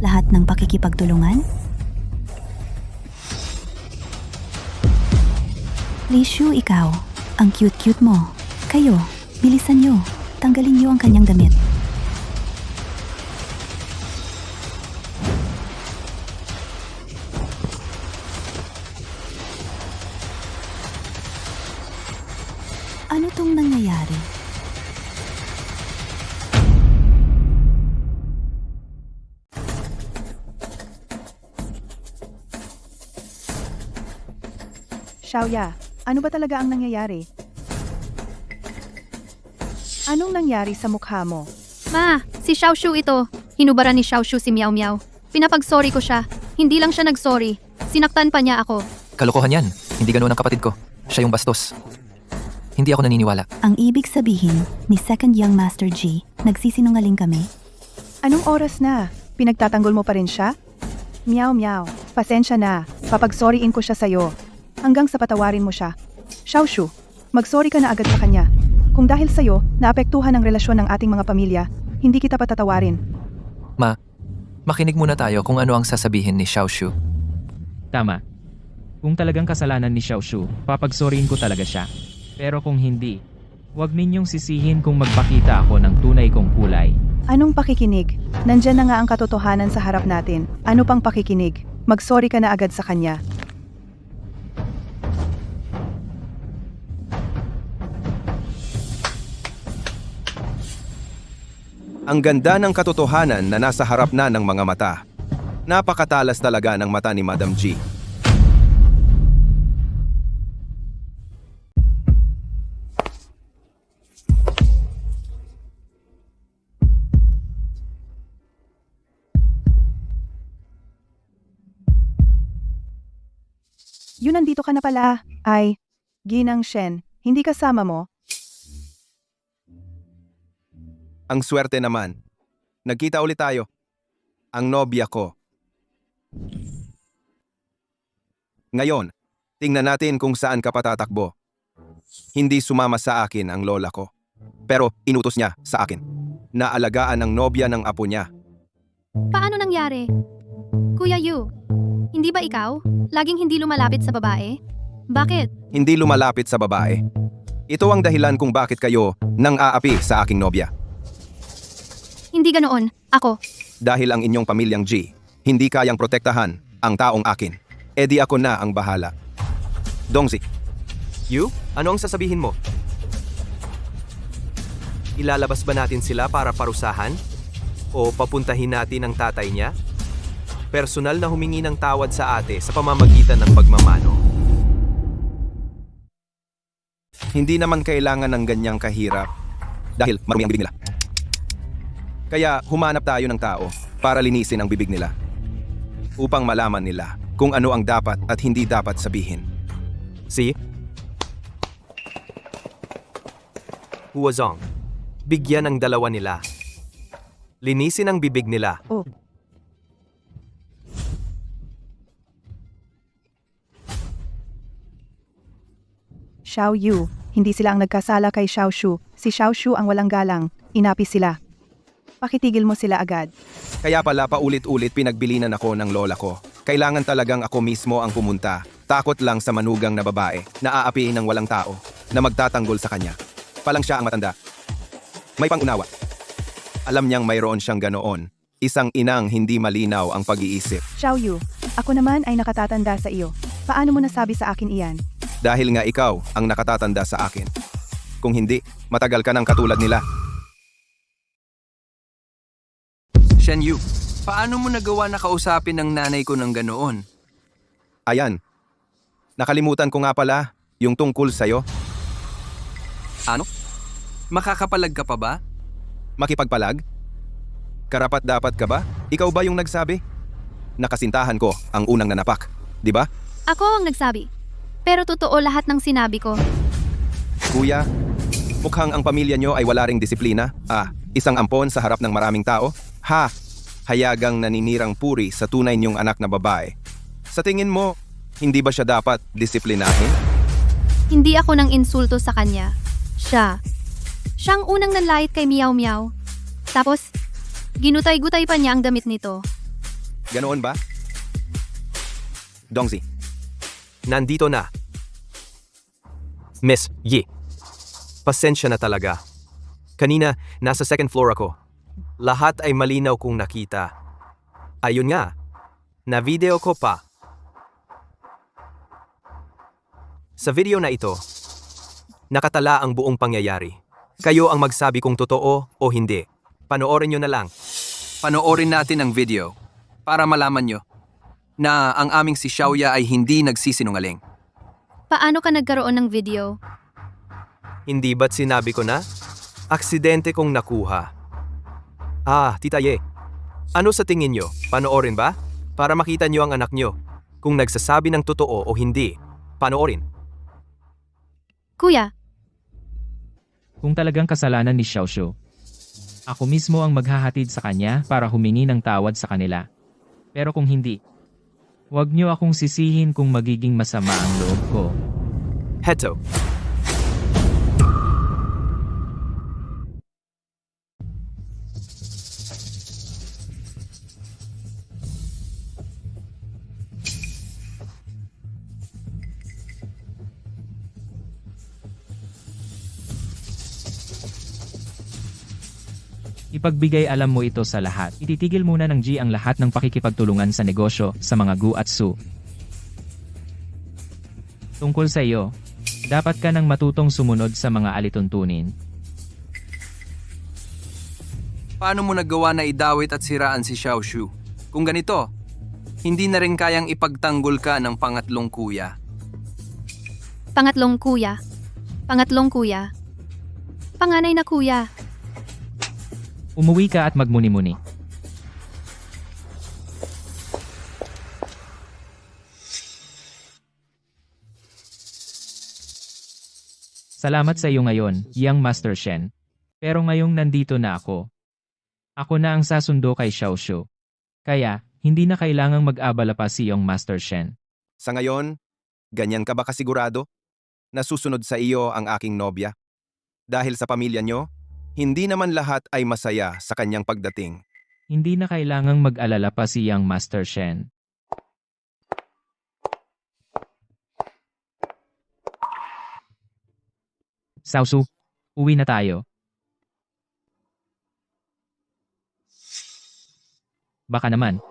Lahat ng pakikipagtulungan? Lee Shu, ikaw. Ang cute-cute mo. Kayo, bilisan nyo. Tanggalin nyo ang kanyang damit. Ano tong nangyayari? Xiaoya, ano ba talaga ang nangyayari? Anong nangyari sa mukha mo? Ma, si Xiaoshu ito. Hinubaran ni Xiaoshu si Miao Miao. Pinapag-sorry ko siya. Hindi lang siya nag-sorry. Sinaktan pa niya ako. Kalokohan yan. Hindi ganoon ang kapatid ko. Siya yung bastos. Hindi ako naniniwala. Ang ibig sabihin ni Second Young Master G, nagsisinungaling kami? Anong oras na? Pinagtatanggol mo pa rin siya? Miao Miao, pasensya na. Papag-sorryin ko siya sa'yo. Hanggang sa patawarin mo siya. Xiaoshu, mag-sorry ka na agad sa kanya. Kung dahil sa'yo, naapektuhan ang relasyon ng ating mga pamilya, hindi kita patatawarin. Makinig muna tayo kung ano ang sasabihin ni Xiaoshu. Tama. Kung talagang kasalanan ni Xiaoshu, papagsoryin ko talaga siya. Pero kung hindi, huwag ninyong sisihin kung magpakita ako ng tunay kong kulay. Anong pakikinig? Nandyan na nga ang katotohanan sa harap natin. Ano pang pakikinig? Mag-sorry ka na agad sa kanya. Ang ganda ng katotohanan na nasa harap na ng mga mata. Napakatalas talaga ng mata ni Madam G. Yun, nandito ka na pala. Ay, Ginang Shen, hindi kasama mo? Ang swerte naman. Nagkita ulit tayo. Ang nobya ko. Ngayon, tingnan natin kung saan ka patatakbo. Hindi sumama sa akin ang lola ko. Pero inutos niya sa akin na alagaan ang nobya ng apo niya. Paano nangyari? Kuya Yu, hindi ba ikaw? Laging hindi lumalapit sa babae? Bakit? Hindi lumalapit sa babae. Ito ang dahilan kung bakit kayo nang aapi sa aking nobya. Hindi ganoon. Ako. Dahil ang inyong pamilyang G, hindi kayang protektahan ang taong akin. E di ako na ang bahala. Dongzi. Yu, ano ang sasabihin mo? Ilalabas ba natin sila para parusahan? O papuntahin natin ang tatay niya? Personal na humingi ng tawad sa ate sa pamamagitan ng pagmamano. Hindi naman kailangan ng ganyang kahirap. Dahil marumi ang bibig nila. Kaya humanap tayo ng tao para linisin ang bibig nila. Upang malaman nila kung ano ang dapat at hindi dapat sabihin. Si Huazong, bigyan ang dalawa nila. Linisin ang bibig nila. Oh. Xiao Yu, hindi sila ang nagkasala kay Xiao Shu. Si Xiao Shu ang walang galang. Inapi sila. Pakitigil mo sila agad. Kaya pala paulit-ulit pinagbilinan ako ng lola ko. Kailangan talagang ako mismo ang pumunta. Takot lang sa manugang na babae na aapihin ng walang tao na magtatanggol sa kanya. Palang siya ang matanda. May pangunawa. Alam niyang mayroon siyang ganoon. Isang inang hindi malinaw ang pag-iisip. Xiao Yu, ako naman ay nakatatanda sa iyo. Paano mo nasabi sa akin iyan? Dahil nga ikaw ang nakatatanda sa akin. Kung hindi, matagal ka ng katulad nila. Shen Yu, paano mo nagawa na kausapin ng nanay ko ng ganoon? Ayan. Nakalimutan ko nga pala yung tungkol sa'yo. Ano? Makakapalag ka pa ba? Makipagpalag? Karapat dapat ka ba? Ikaw ba yung nagsabi? Nakasintahan ko ang unang nanapak, di ba? Ako ang nagsabi. Pero totoo lahat ng sinabi ko. Kuya, mukhang ang pamilya nyo ay wala ring disiplina. Isang ampon sa harap ng maraming tao. Hayagang naninirang puri sa tunay niyong anak na babae. Sa tingin mo, hindi ba siya dapat disiplinahin? Hindi ako nang insulto sa kanya. Siya. Siyang unang nanlait kay Miao Miao. Tapos, ginutay-gutay pa niya ang damit nito. Ganoon ba? Dongzi. Nandito na. Miss Yi. Pasensya na talaga. Kanina, nasa second floor ako. Lahat ay malinaw kong nakita. Ayun nga, na-video ko pa. Sa video na ito, nakatala ang buong pangyayari. Kayo ang magsabi kung totoo o hindi. Panoorin nyo na lang. Panoorin natin ang video para malaman nyo na ang aming si Xiaoya ay hindi nagsisinungaling. Paano ka nagkaroon ng video? Hindi ba't sinabi ko na? Aksidente kong nakuha. Tita Ye. Ano sa tingin nyo? Panoorin ba? Para makita nyo ang anak nyo. Kung nagsasabi ng totoo o hindi. Panoorin. Kuya, Kung talagang kasalanan ni Xiao Shu, ako mismo ang maghahatid sa kanya para humingi ng tawad sa kanila. Pero kung hindi, huwag niyo akong sisihin kung magiging masama ang loob ko. Heto. Ipagbigay alam mo ito sa lahat. Ititigil muna ng G ang lahat ng pakikipagtulungan sa negosyo sa mga Gu at Su. Tungkol sa iyo, dapat ka nang matutong sumunod sa mga alituntunin. Paano mo nagawa na idawit at siraan si Xiao Shu? Kung ganito, hindi na rin kayang ipagtanggol ka ng pangatlong kuya. pangatlong kuya. Pangatlong kuya. Panganay na kuya. Umuwi ka at magmuni-muni. Salamat sa iyo ngayon, Yang Master Shen. Pero ngayong nandito na ako. Ako na ang sasundo kay Xiao Shu. Kaya, hindi na kailangang mag-abala pa si Yang Master Shen. Sa ngayon, ganyan ka ba kasigurado? Nasusunod sa iyo ang aking nobya? Dahil sa pamilya nyo, hindi naman lahat ay masaya sa kanyang pagdating. Hindi na kailangang mag-alala pa si Yang Master Shen. Xiao Shu, uwi na tayo. Baka naman,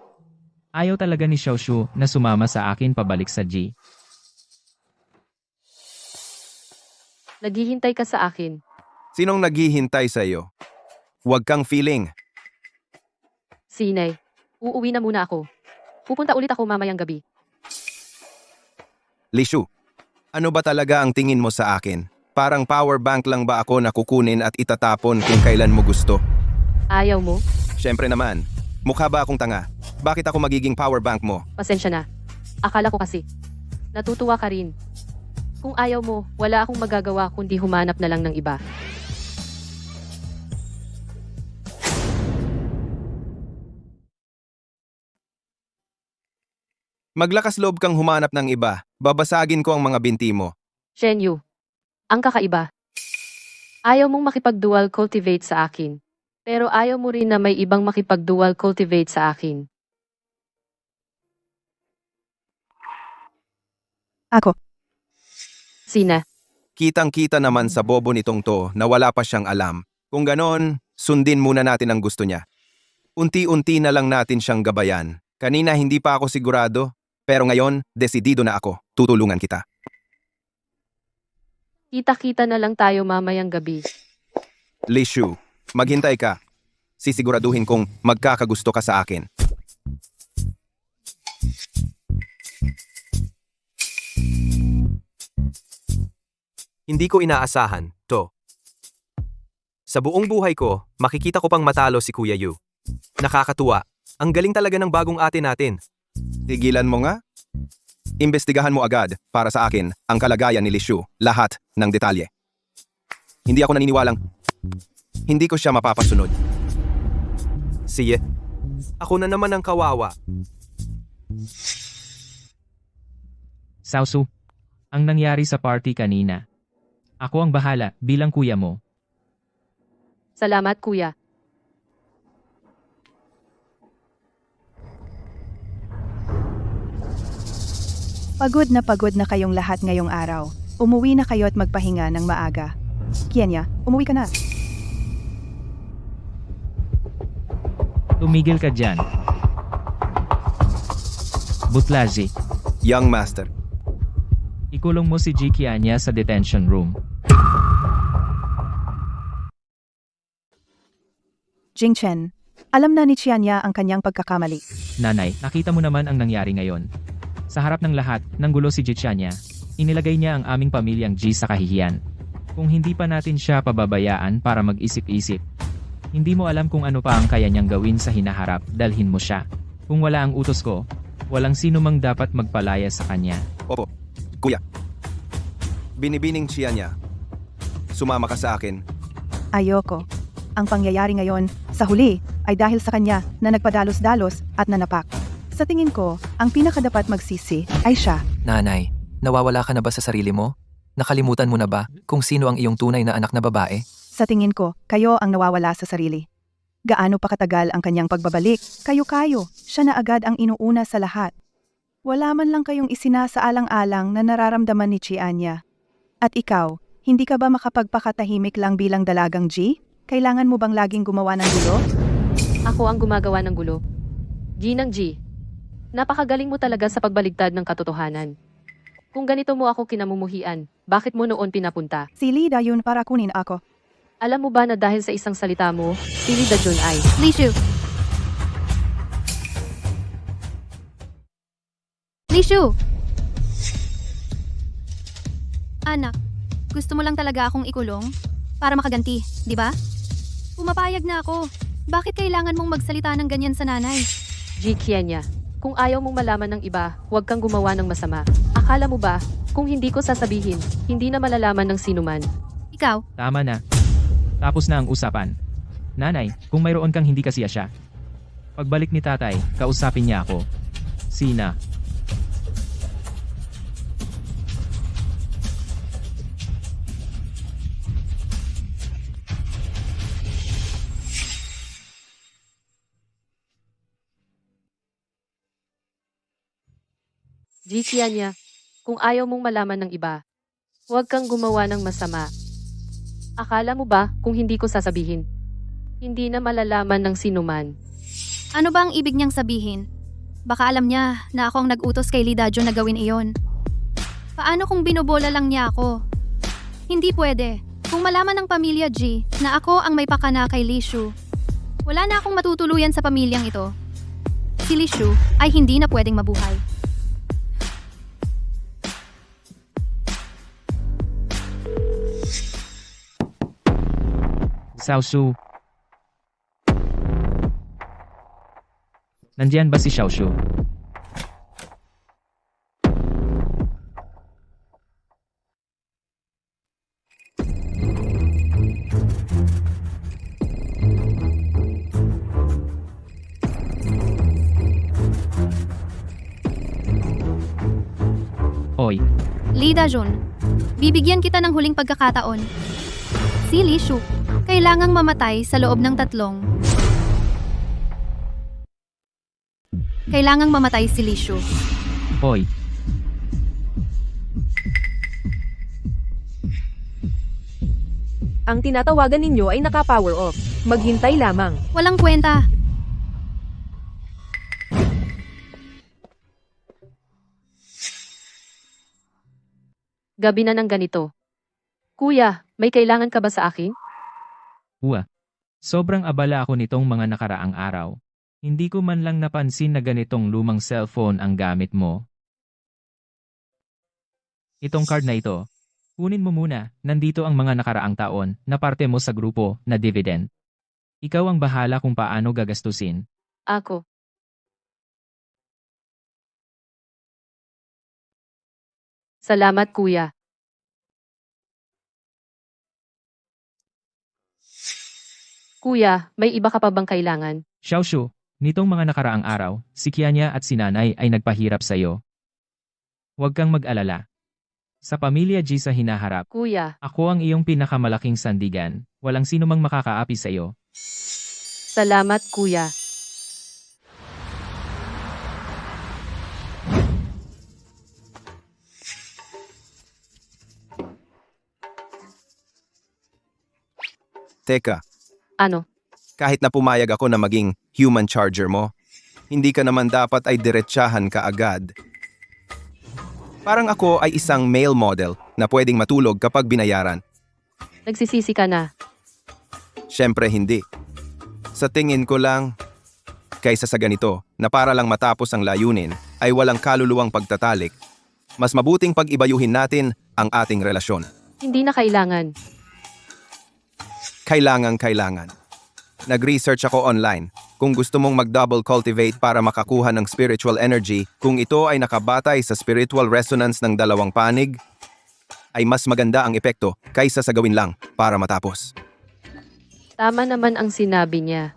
ayaw talaga ni Xiao Shu na sumama sa akin pabalik sa G. Naghihintay ka sa akin. Sinong naghihintay sa iyo? Huwag kang feeling. Sinay, uuwi na muna ako. Pupunta ulit ako mamayang gabi. Lishu, ano ba talaga ang tingin mo sa akin? Parang power bank lang ba ako na kukunin at itatapon kung kailan mo gusto? Ayaw mo? Siyempre naman. Mukha ba akong tanga? Bakit ako magiging power bank mo? Pasensya na. Akala ko kasi. Natutuwa ka rin. Kung ayaw mo, wala akong magagawa kundi humanap na lang ng iba. Maglakas loob kang humanap ng iba. Babasagin ko ang mga binti mo. Shenyu, ang kakaiba. Ayaw mong makipag-dual cultivate sa akin. Pero ayaw mo rin na may ibang makipag-dual cultivate sa akin. Ako. Sina? Kitang-kita naman sa bobo nitong to na wala pa siyang alam. Kung ganon, sundin muna natin ang gusto niya. Unti-unti na lang natin siyang gabayan. Kanina hindi pa ako sigurado, pero ngayon, desidido na ako. Tutulungan kita. Kita-kita na lang tayo mamayang gabi. Li Shu, maghintay ka. Sisiguraduhin kong magkakagusto ka sa akin. Hindi ko inaasahan, to. Sa buong buhay ko, makikita ko pang matalo si Kuya Yu. Nakakatuwa. Ang galing talaga ng bagong ate natin. Tigilan mo nga? Imbestigahan mo agad, para sa akin, ang kalagayan ni Li Shu, lahat ng detalye. Hindi ako naniniwalang hindi ko siya mapapasunod. Siye, ako na naman ang kawawa. Xiaosu, ang nangyari sa party kanina. Ako ang bahala bilang kuya mo. Salamat, kuya. Pagod na kayong lahat ngayong araw. Umuwi na kayo at magpahinga ng maaga. Kenya, umuwi ka na. Tumigil ka dyan. Butlazi, Young Master. ikulong mo si Ji Qianya sa detention room. Jing Chen, alam na ni Qianya ang kanyang pagkakamali. Nanay, nakita mo naman ang nangyari ngayon. Sa harap ng lahat, nanggulo si Ji Qianya. Inilagay niya ang aming pamilyang Ji sa kahihiyan. Kung hindi pa natin siya pababayaan para mag-isip-isip, hindi mo alam kung ano pa ang kaya niyang gawin sa hinaharap, dalhin mo siya. Kung wala ang utos ko, walang sino mang dapat magpalaya sa kanya. Opo, kuya. Binibining siya niya. Sumama ka sa akin. Ayoko. Ang pangyayari ngayon, sa huli, ay dahil sa kanya na nagpadalos-dalos at nanapak. Sa tingin ko, ang pinakadapat magsisi ay siya. Nanay, nawawala ka na ba sa sarili mo? Nakalimutan mo na ba kung sino ang iyong tunay na anak na babae? Sa tingin ko, kayo ang nawawala sa sarili. Gaano pa katagal ang kanyang pagbabalik? Kayo-kayo, siya na agad ang inuuna sa lahat. Wala man lang kayong isinasaalang-alang na nararamdaman ni Qianya. At ikaw, hindi ka ba makapagpakatahimik lang bilang dalagang G? Kailangan mo bang laging gumawa ng gulo? Ako ang gumagawa ng gulo. G ng G. Napakagaling mo talaga sa pagbaligtad ng katotohanan. Kung ganito mo ako kinamumuhian, bakit mo noon pinapunta? Si Lida yun para kunin ako. Alam mo ba na dahil sa isang salita mo, si Lida Jun ay... Li Shu! Li Shu! Anak, gusto mo lang talaga akong ikulong? Para makaganti, di ba? Pumapayag na ako. Bakit kailangan mong magsalita ng ganyan sa nanay? Ji Qianya, kung ayaw mong malaman ng iba, huwag kang gumawa ng masama. Akala mo ba, kung hindi ko sasabihin, hindi na malalaman ng sinuman? Ikaw? Tama na. Tapos na ang usapan. Nanay, kung mayroon kang hindi kasiya siya. Pagbalik ni tatay, kausapin niya ako. Sina. Ji Qianya, kung ayaw mong malaman ng iba, huwag kang gumawa ng masama. Akala mo ba kung hindi ko sasabihin? Hindi na malalaman ng sinuman. Ano ba ang ibig niyang sabihin? Baka alam niya na ako ang nag-utos kay Li Dajun na gawin iyon. Paano kung binobola lang niya ako? Hindi pwede. Kung malaman ng pamilya G na ako ang may pakana kay Li Shu, wala na akong matutuluyan sa pamilyang ito. Si Li Shu ay hindi na pwedeng mabuhay. Xiaosu. Nandiyan ba si Xiaosu? Hoy, Lee Da-jun, bibigyan kita ng huling pagkakataon. Si Lee Shu, kailangang mamatay sa loob ng 3. Kailangang mamatay si Lee Shu. hoy. Ang tinatawagan ninyo ay naka-power off. Maghintay lamang. Walang kwenta. Gabi na ng ganito. Kuya, may kailangan ka ba sa akin? Sobrang abala ako nitong mga nakaraang araw. Hindi ko man lang napansin na ganitong lumang cellphone ang gamit mo. Itong card na ito, kunin mo muna, nandito ang mga nakaraang taon na parte mo sa grupo na dividend. Ikaw ang bahala kung paano gagastusin. Ako. Salamat, kuya. Kuya, may iba ka pa bang kailangan? Xiaoshu, nitong mga nakaraang araw, si Kianya at si Nanay ay nagpahirap sa iyo. Huwag kang mag-alala. Sa pamilya G sa hinaharap, Kuya, ako ang iyong pinakamalaking sandigan. Walang sino mang makakaapi sa iyo. salamat, kuya. Teka, Ano? kahit na pumayag ako na maging human charger mo, hindi ka naman dapat ay diretsahan ka agad. Parang ako ay isang male model na pwedeng matulog kapag binayaran. Nagsisisi ka na. Siyempre hindi. Sa tingin ko lang, kaysa sa ganito na para lang matapos ang layunin ay walang kaluluwang pagtatalik, mas mabuting pag-ibayuhin natin ang ating relasyon. Hindi na kailangan. Kailangan. Nag-research ako online. Kung gusto mong mag-double cultivate para makakuha ng spiritual energy, kung ito ay nakabatay sa spiritual resonance ng 2 panig, ay mas maganda ang epekto kaysa sa gawin lang para matapos. Tama naman ang sinabi niya.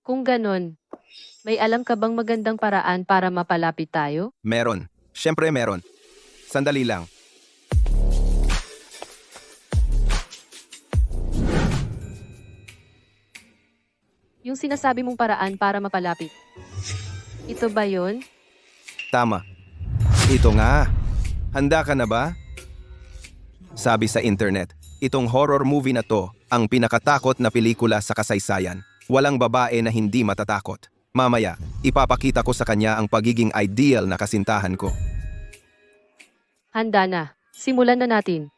Kung ganon, may alam ka bang magandang paraan para mapalapit tayo? Meron. Siyempre meron. Sandali lang. Yung sinasabi mong paraan para mapalapit. Ito ba yun? Tama. Ito nga. Handa ka na ba? Sabi sa internet, itong horror movie na to ang pinakatakot na pelikula sa kasaysayan. Walang babae na hindi matatakot. Mamaya, ipapakita ko sa kanya ang pagiging ideal na kasintahan ko. Handa na. Simulan na natin.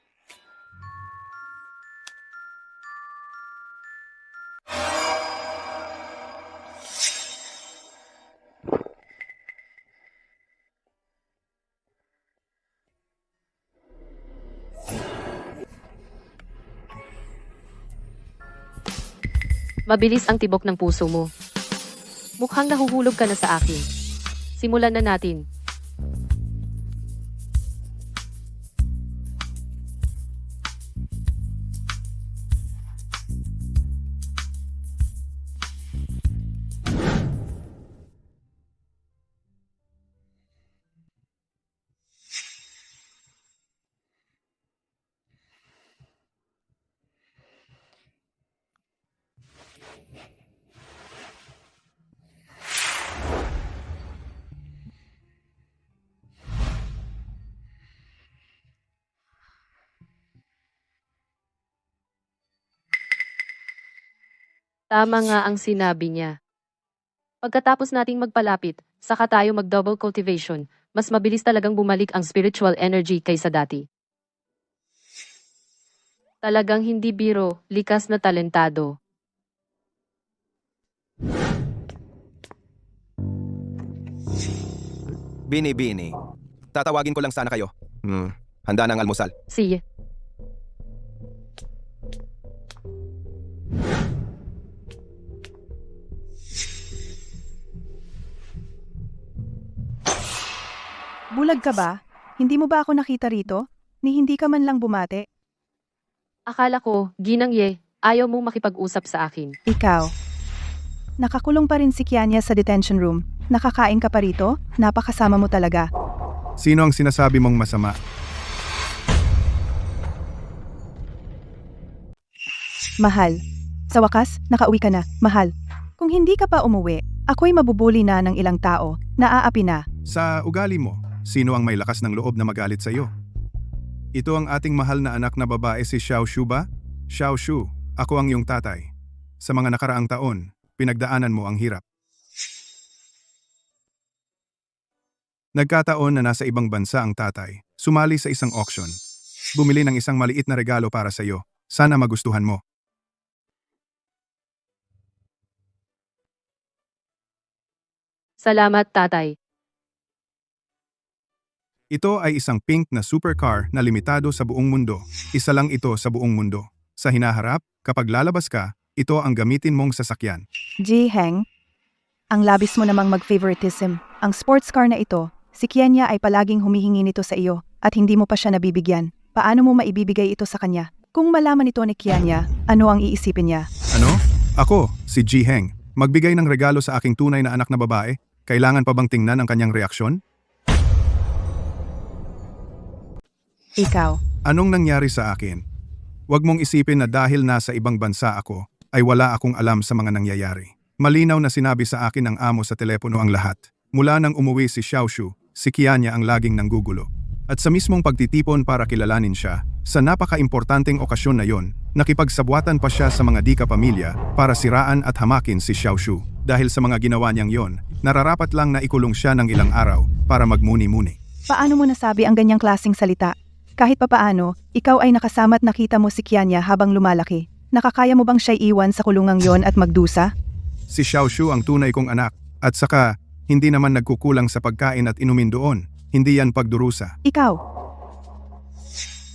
Mabilis ang tibok ng puso mo. Mukhang nahuhulog ka na sa akin. Simulan na natin. Tama nga ang sinabi niya. Pagkatapos nating magpalapit, saka tayo mag-double cultivation, mas mabilis talagang bumalik ang spiritual energy kaysa dati. Talagang hindi biro, likas na talentado. Bini. Tatawagin ko lang sana kayo. Handa na ang almusal. Sige. Bulag ka ba? Hindi mo ba ako nakita rito? Ni hindi ka man lang bumate? Akala ko, Ginang Ye, ayaw mong makipag-usap sa akin. Ikaw. Nakakulong pa rin si Kianya sa detention room. nakakain ka pa rito? Napakasama mo talaga. Sino ang sinasabi mong masama? Mahal. Sa wakas, nakauwi ka na. Mahal. Kung hindi ka pa umuwi, ako'y mabubuli na ng ilang tao. Naaapi na. Sa ugali mo, sino ang may lakas ng loob na magalit sa iyo? Ito ang ating mahal na anak na babae si Xiaoshu ba? Xiaoshu, ako ang iyong tatay. Sa mga nakaraang taon, pinagdaanan mo ang hirap. Nagkataon na nasa ibang bansa ang tatay, sumali sa isang auction. Bumili ng isang maliit na regalo para sa iyo. Sana magustuhan mo. Salamat, tatay. Ito ay isang pink na supercar na limitado sa buong mundo. Isa lang ito sa buong mundo. Sa hinaharap, kapag lalabas ka, ito ang gamitin mong sasakyan. Ji Heng, ang labis mo namang mag-favoritism. Ang sports car na ito, si Kianya ay palaging humihingi nito sa iyo at hindi mo pa siya nabibigyan. Paano mo maibibigay ito sa kanya? Kung malaman ito ni Kianya, ano ang iisipin niya? Ano? Ako, si Ji Heng. Magbigay ng regalo sa aking tunay na anak na babae? Kailangan pa bang tingnan ang kanyang reaksyon? Ikaw. Anong nangyari sa akin? Huwag mong isipin na dahil nasa ibang bansa ako, ay wala akong alam sa mga nangyayari. Malinaw na sinabi sa akin ng amo sa telepono ang lahat. Mula nang umuwi si Xiaoshu, si Kianya ang laging nanggugulo. At sa mismong pagtitipon para kilalanin siya, sa napaka-importanteng okasyon na yon, nakipagsabwatan pa siya sa mga di-kapamilya para siraan at hamakin si Xiaoshu. Dahil sa mga ginawa niyang yon, nararapat lang na ikulong siya ng ilang araw para magmuni-muni. Paano mo nasabi ang ganyang klaseng salita? Kahit papaano, ikaw ay nakasama at nakita mo si Kianya habang lumalaki. Nakakaya mo bang siya iwan sa kulungang yon at magdusa? Si Xiaoshu ang tunay kong anak, at saka, hindi naman nagkukulang sa pagkain at inumin doon. Hindi yan pagdurusa. Ikaw.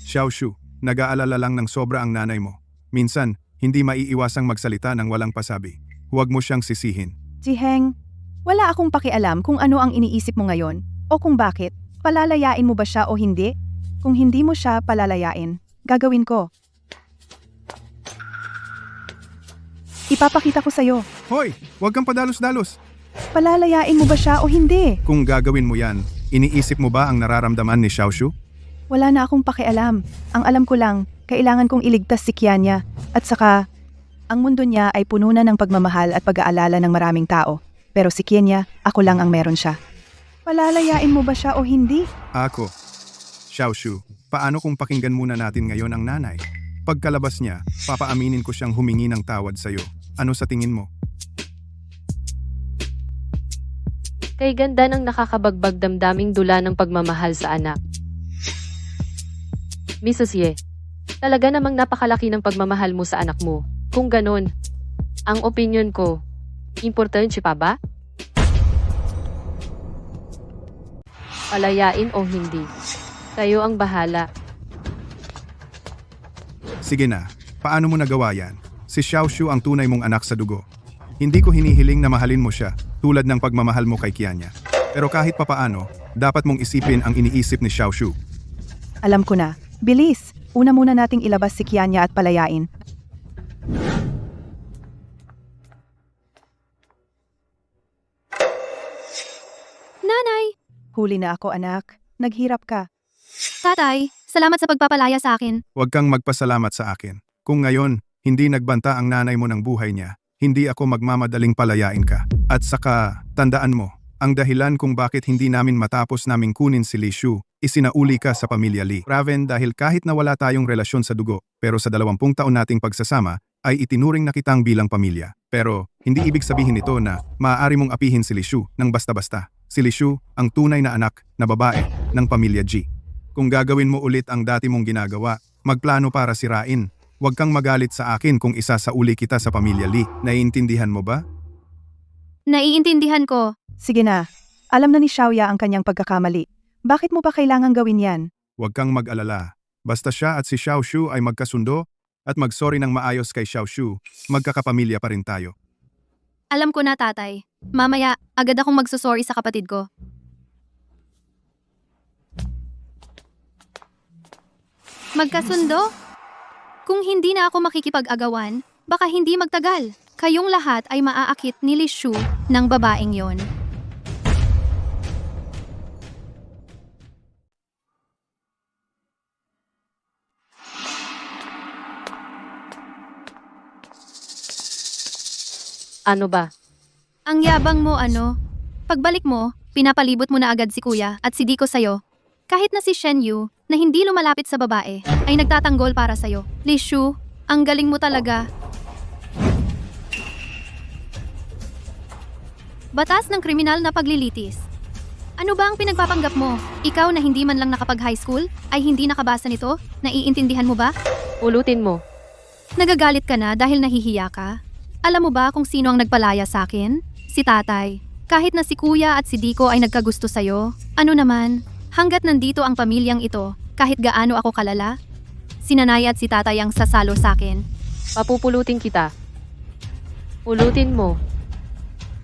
Xiaoshu, nag-aalala lang ng sobra ang nanay mo. Minsan, hindi maiiwasang magsalita ng walang pasabi. Huwag mo siyang sisihin. Ji Heng, wala akong pakialam kung ano ang iniisip mo ngayon, o kung bakit. Palalayain mo ba siya o hindi? Kung hindi mo siya palalayain, gagawin ko. Ipapakita ko sa'yo. Hoy! Huwag kang padalos-dalos! Palalayain mo ba siya o hindi? Kung gagawin mo yan, iniisip mo ba ang nararamdaman ni Xiaoshu? Wala na akong pakialam. Ang alam ko lang, kailangan kong iligtas si Kianya. At saka, ang mundo niya ay puno na ng pagmamahal at pag-aalala ng maraming tao. Pero si Kianya, ako lang ang meron siya. Palalayain mo ba siya o hindi? Ako. Xiaoshu, paano kung pakinggan muna natin ngayon ang nanay? Pagkalabas niya, papaaminin ko siyang humingi ng tawad sa'yo. Ano sa tingin mo? Kay ganda ng nakakabagbag damdaming dula ng pagmamahal sa anak. Mrs. Ye, talaga namang napakalaki ng pagmamahal mo sa anak mo. Kung ganon, ang opinion ko, importante pa ba? Palayain o hindi? Kayo ang bahala. Sige na, paano mo nagawa yan? Si Xiaoshu ang tunay mong anak sa dugo. Hindi ko hinihiling na mahalin mo siya, tulad ng pagmamahal mo kay Kianya. Pero kahit papaano, dapat mong isipin ang iniisip ni Xiaoshu. Alam ko na. Bilis! Una muna nating ilabas si Kianya at palayain. Nanay! Huli na ako, anak. Naghirap ka. Tatay, salamat sa pagpapalaya sa akin. Huwag kang magpasalamat sa akin. Kung ngayon, hindi nagbanta ang nanay mo ng buhay niya, hindi ako magmamadaling palayain ka. At saka, tandaan mo, ang dahilan kung bakit hindi namin matapos naming kunin si Li Shu, isinauli ka sa pamilya Li. Raven, dahil kahit na wala tayong relasyon sa dugo, pero sa 20 taon nating pagsasama, ay itinuring na kitang bilang pamilya. Pero, hindi ibig sabihin nito na maaari mong apihin si Li Shu ng basta-basta. Si Li Shu, ang tunay na anak na babae ng pamilya Ji. Kung gagawin mo ulit ang dati mong ginagawa, magplano para sirain. Huwag kang magalit sa akin kung isasauli kita sa pamilya Li. Naiintindihan mo ba? Naiintindihan ko. Sige na. Alam na ni Xiaoya ang kanyang pagkakamali. Bakit mo pa kailangang gawin yan? Huwag kang mag-alala. Basta siya at si Xiaoshu ay magkasundo at mag-sorry ng maayos kay Xiaoshu, magkakapamilya pa rin tayo. Alam ko na, tatay. Mamaya, agad akong magsusorry sa kapatid ko. Magkasundo? Kung hindi na ako makikipag-agawan, baka hindi magtagal. Kayong lahat ay maaakit ni Li Shu ng babaeng yon. Ano ba? Ang yabang mo ano? Pagbalik mo, pinapalibot mo na agad si kuya at si Diko sa'yo. Kahit na si Shen Yu, na hindi lumalapit sa babae, ay nagtatanggol para sa'yo. Li Shu, ang galing mo talaga. Batas ng kriminal na paglilitis. Ano ba ang pinagpapanggap mo? Ikaw na hindi man lang nakapag-high school, ay hindi nakabasa nito? Naiintindihan mo ba? Ulutin mo. Nagagalit ka na dahil nahihiya ka? Alam mo ba kung sino ang nagpalaya sa akin? Si tatay. Kahit na si kuya at si Diko ay nagkagusto sa'yo, ano naman, hanggat nandito ang pamilyang ito, kahit gaano ako kalala, si nanay at si tatay ang sasalo sa akin. Papupulutin kita. Ulutin mo.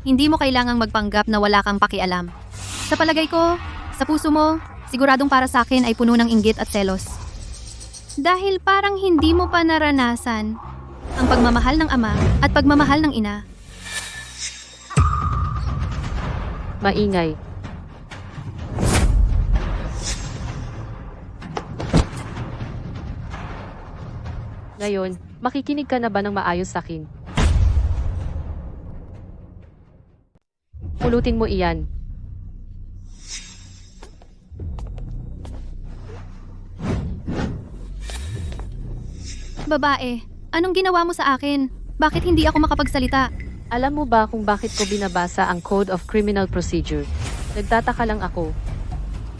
Hindi mo kailangang magpanggap na wala kang pakialam. Sa palagay ko, sa puso mo, siguradong para sa akin ay puno ng inggit at selos. Dahil parang hindi mo pa naranasan ang pagmamahal ng ama at pagmamahal ng ina. Maingay. Ngayon, makikinig ka na ba ng maayos sa akin? Pulutin mo iyan. Babae, anong ginawa mo sa akin? Bakit hindi ako makapagsalita? Alam mo ba kung bakit ko binabasa ang Code of Criminal Procedure? Nagtataka lang ako.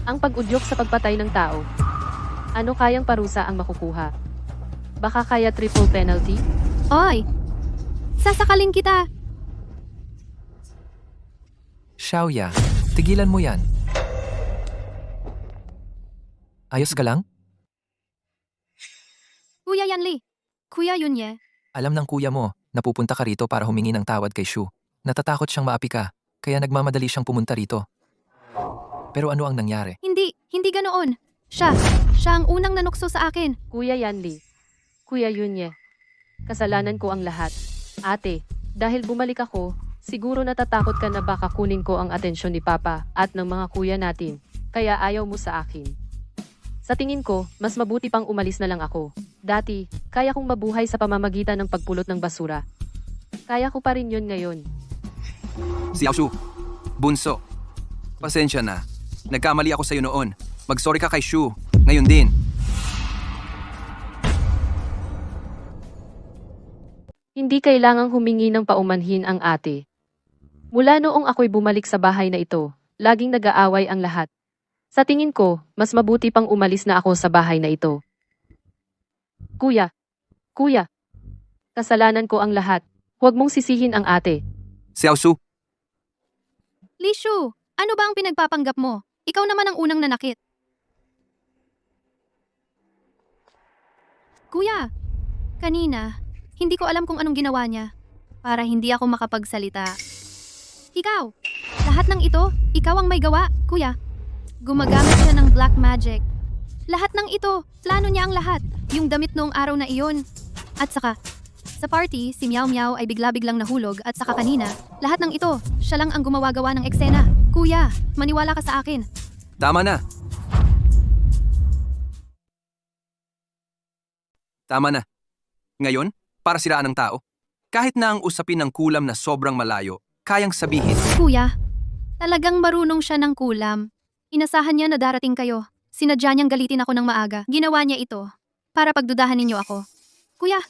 Ang pag-udyok sa pagpatay ng tao. Ano kayang parusa ang makukuha? Baka kaya triple penalty? Oy! Sasakalin kita! Xiaoya, tigilan mo yan. Ayos ka lang? Kuya Yanli! Kuya Yunye! Alam ng kuya mo, napupunta ka rito para humingi ng tawad kay Shu. Natatakot siyang maapi ka, kaya nagmamadali siyang pumunta rito. Pero ano ang nangyari? Hindi ganoon. Siya ang unang nanukso sa akin. Kuya Yanli. Kuya Yunye. Kasalanan ko ang lahat. Ate, dahil bumalik ako, siguro natatakot ka na baka kunin ko ang atensyon ni Papa at ng mga kuya natin, kaya ayaw mo sa akin. Sa tingin ko, mas mabuti pang umalis na lang ako. Dati, kaya kong mabuhay sa pamamagitan ng pagpulot ng basura. Kaya ko pa rin yun ngayon. Xiaoshu, bunso. Pasensya na. Nagkamali ako sa'yo noon. Mag-sorry ka kay Shu. Ngayon din. Hindi kailangang humingi ng paumanhin ang ate. Mula noong ako'y bumalik sa bahay na ito, laging nag-aaway ang lahat. Sa tingin ko, mas mabuti pang umalis na ako sa bahay na ito. Kuya, kasalanan ko ang lahat. Huwag mong sisihin ang ate. Xiaoshu, Li Shu, ano ba ang pinagpapanggap mo? Ikaw naman ang unang nanakit. Kuya, kanina, hindi ko alam kung anong ginawa niya para hindi ako makapagsalita. Ikaw, lahat ng ito, ikaw ang may gawa, kuya. Gumagamit siya ng black magic. Lahat ng ito, plano niya ang lahat. Yung damit noong araw na iyon. At saka, sa party, si Meow Meow ay bigla-biglang nahulog at saka kanina, lahat ng ito, siya lang ang gumawa-gawa ng eksena. Kuya, maniwala ka sa akin. tama na. Tama na. Ngayon, para siraan ng tao, kahit na ang usapin ng kulam na sobrang malayo, kayang sabihin. Kuya, talagang marunong siya ng kulam. Inasahan niya na darating kayo. Sinadya niyang galitin ako ng maaga. Ginawa niya ito para pagdudahan ninyo ako. Kuya,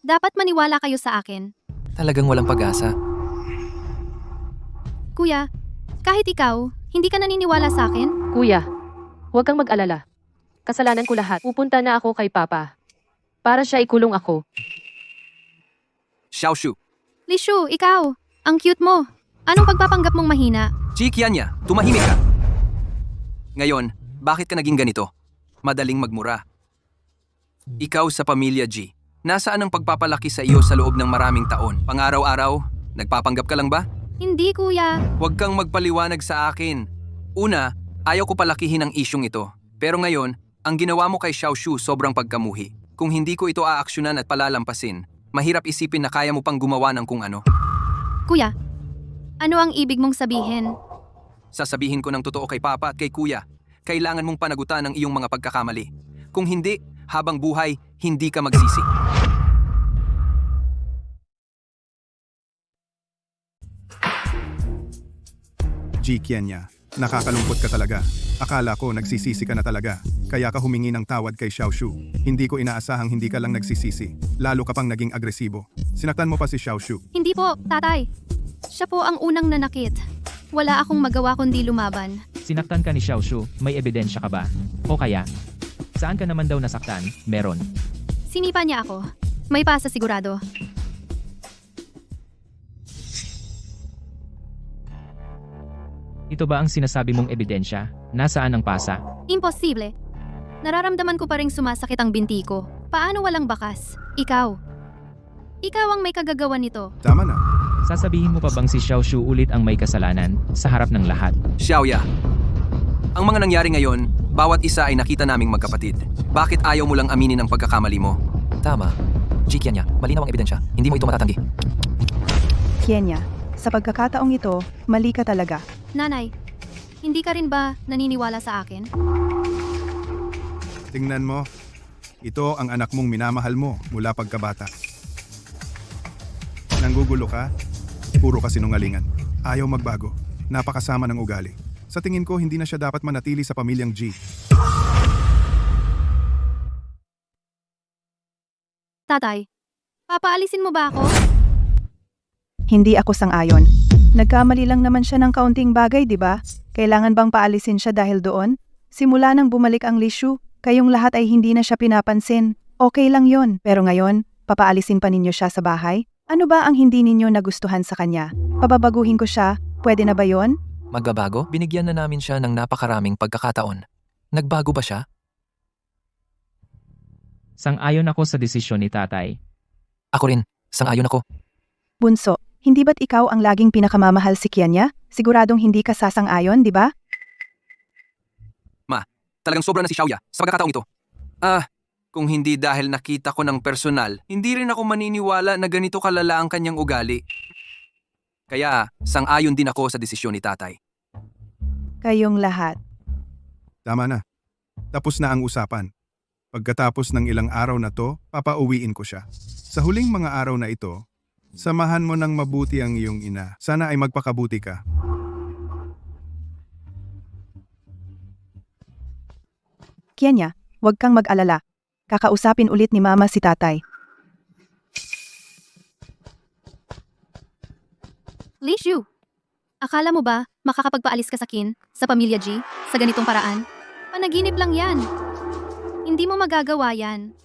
dapat maniwala kayo sa akin. Talagang walang pag-asa. Kuya, kahit ikaw, hindi ka naniniwala sa akin? Kuya, huwag kang mag-alala. Kasalanan ko lahat. Pupunta na ako kay Papa. Para siya ikulong ako. Xiaoshu, Li Shu, ikaw, ang cute mo. Anong pagpapanggap mong mahina? Ji Qianya, tumahimik ka. Ngayon, bakit ka naging ganito? Madaling magmura. Ikaw sa pamilya G, nasaan ang pagpapalaki sa iyo sa loob ng maraming taon? Pang-araw-araw, nagpapanggap ka lang ba? Hindi, kuya. Huwag kang magpaliwanag sa akin. Una, ayaw ko palakihin ang isyong ito. Pero ngayon, ang ginawa mo kay Xiaoshu sobrang pagkamuhi. Kung hindi ko ito aaksyonan at palalampasin, mahirap isipin na kaya mo pang gumawa ng kung ano. Kuya, ano ang ibig mong sabihin? Sasabihin ko ng totoo kay Papa at kay Kuya. Kailangan mong panagutan ang iyong mga pagkakamali. Kung hindi, habang buhay, hindi ka magsisi. G. Kianya, nakakalungkot ka talaga. Akala ko nagsisisi ka na talaga. Kaya ka humingi ng tawad kay Xiaoshu. Hindi ko inaasahang hindi ka lang nagsisisi. Lalo ka pang naging agresibo. Sinaktan mo pa si Xiaoshu. Hindi po, tatay. Siya po ang unang nanakit. Wala akong magawa kundi lumaban. Sinaktan ka ni Xiaoshu, may ebidensya ka ba? O kaya, saan ka naman daw nasaktan? Meron. Sinipa niya ako. May pasa sigurado. Ito ba ang sinasabi mong ebidensya? Nasaan ang pasa? Imposible. Nararamdaman ko pa ring sumasakit ang binti ko. Paano walang bakas? Ikaw. Ikaw ang may kagagawa nito. Tama na. Sasabihin mo pa bang si Xiaoshu ulit ang may kasalanan sa harap ng lahat? Xiaoya, ang mga nangyari ngayon, bawat isa ay nakita naming magkapatid. Bakit ayaw mo lang aminin ang pagkakamali mo? Tama. G. Kianya, malinaw ang ebidensya. Hindi mo ito matatanggi. Kianya, sa pagkakataong ito, mali ka talaga. Nanay, hindi ka rin ba naniniwala sa akin? Tingnan mo. Ito ang anak mong minamahal mo mula pagkabata. Nanggugulo ka? Puro ka sinungalingan. Ayaw magbago. Napakasama ng ugali. Sa tingin ko, hindi na siya dapat manatili sa pamilyang G. Tatay, papaalisin mo ba ako? Hindi ako sang-ayon. Nagkamali lang naman siya ng kaunting bagay, di ba? Kailangan bang paalisin siya dahil doon? Simula nang bumalik ang Lishu, kayong lahat ay hindi na siya pinapansin. Okay lang yon. Pero ngayon, papaalisin pa ninyo siya sa bahay? Ano ba ang hindi ninyo nagustuhan sa kanya? Pababaguhin ko siya? Pwede na ba yon? Magbabago? Binigyan na namin siya ng napakaraming pagkakataon. Nagbago ba siya? Sang-ayon ako sa desisyon ni tatay. Ako rin. Sang-ayon ako. Bunso, hindi ba't ikaw ang laging pinakamamahal si Kianya? Siguradong hindi ka sasang-ayon, di ba? Talagang sobra na si Xiaoya sa pagkakataong ito. Kung hindi dahil nakita ko ng personal, hindi rin ako maniniwala na ganito kalala ang kanyang ugali. Kaya, sang-ayon din ako sa desisyon ni tatay. Kayong lahat. Tama na. Tapos na ang usapan. Pagkatapos ng ilang araw na to, papauwiin ko siya. Sa huling mga araw na ito, samahan mo ng mabuti ang iyong ina. Sana ay magpakabuti ka. Kianya, huwag kang mag-alala. Kakausapin ulit ni Mama si Tatay. Lishu, akala mo ba makakapagpaalis ka sa kin, sa pamilya G, sa ganitong paraan? Panaginip lang yan. Hindi mo magagawa yan.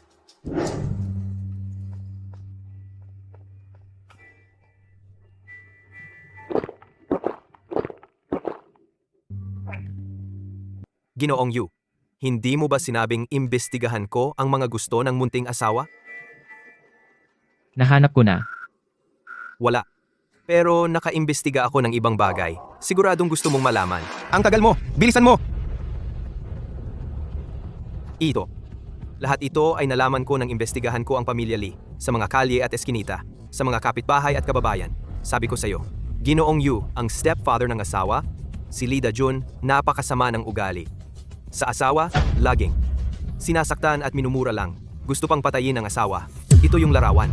Ginoong Yu, hindi mo ba sinabing imbestigahan ko ang mga gusto ng munting asawa? Nahanap ko na. Wala. Pero nakaimbestiga ako ng ibang bagay. Siguradong gusto mong malaman. Ang tagal mo! Bilisan mo! Ito. Lahat ito ay nalaman ko nang imbestigahan ko ang pamilya Lee sa mga kalye at eskinita, sa mga kapitbahay at kababayan. Sabi ko sa'yo, Ginoong Yu, ang stepfather ng asawa, si Lee Da-jun, napakasama ng ugali. Sa asawa, laging sinasaktan at minumura lang. Gusto pang patayin ang asawa. Ito yung larawan.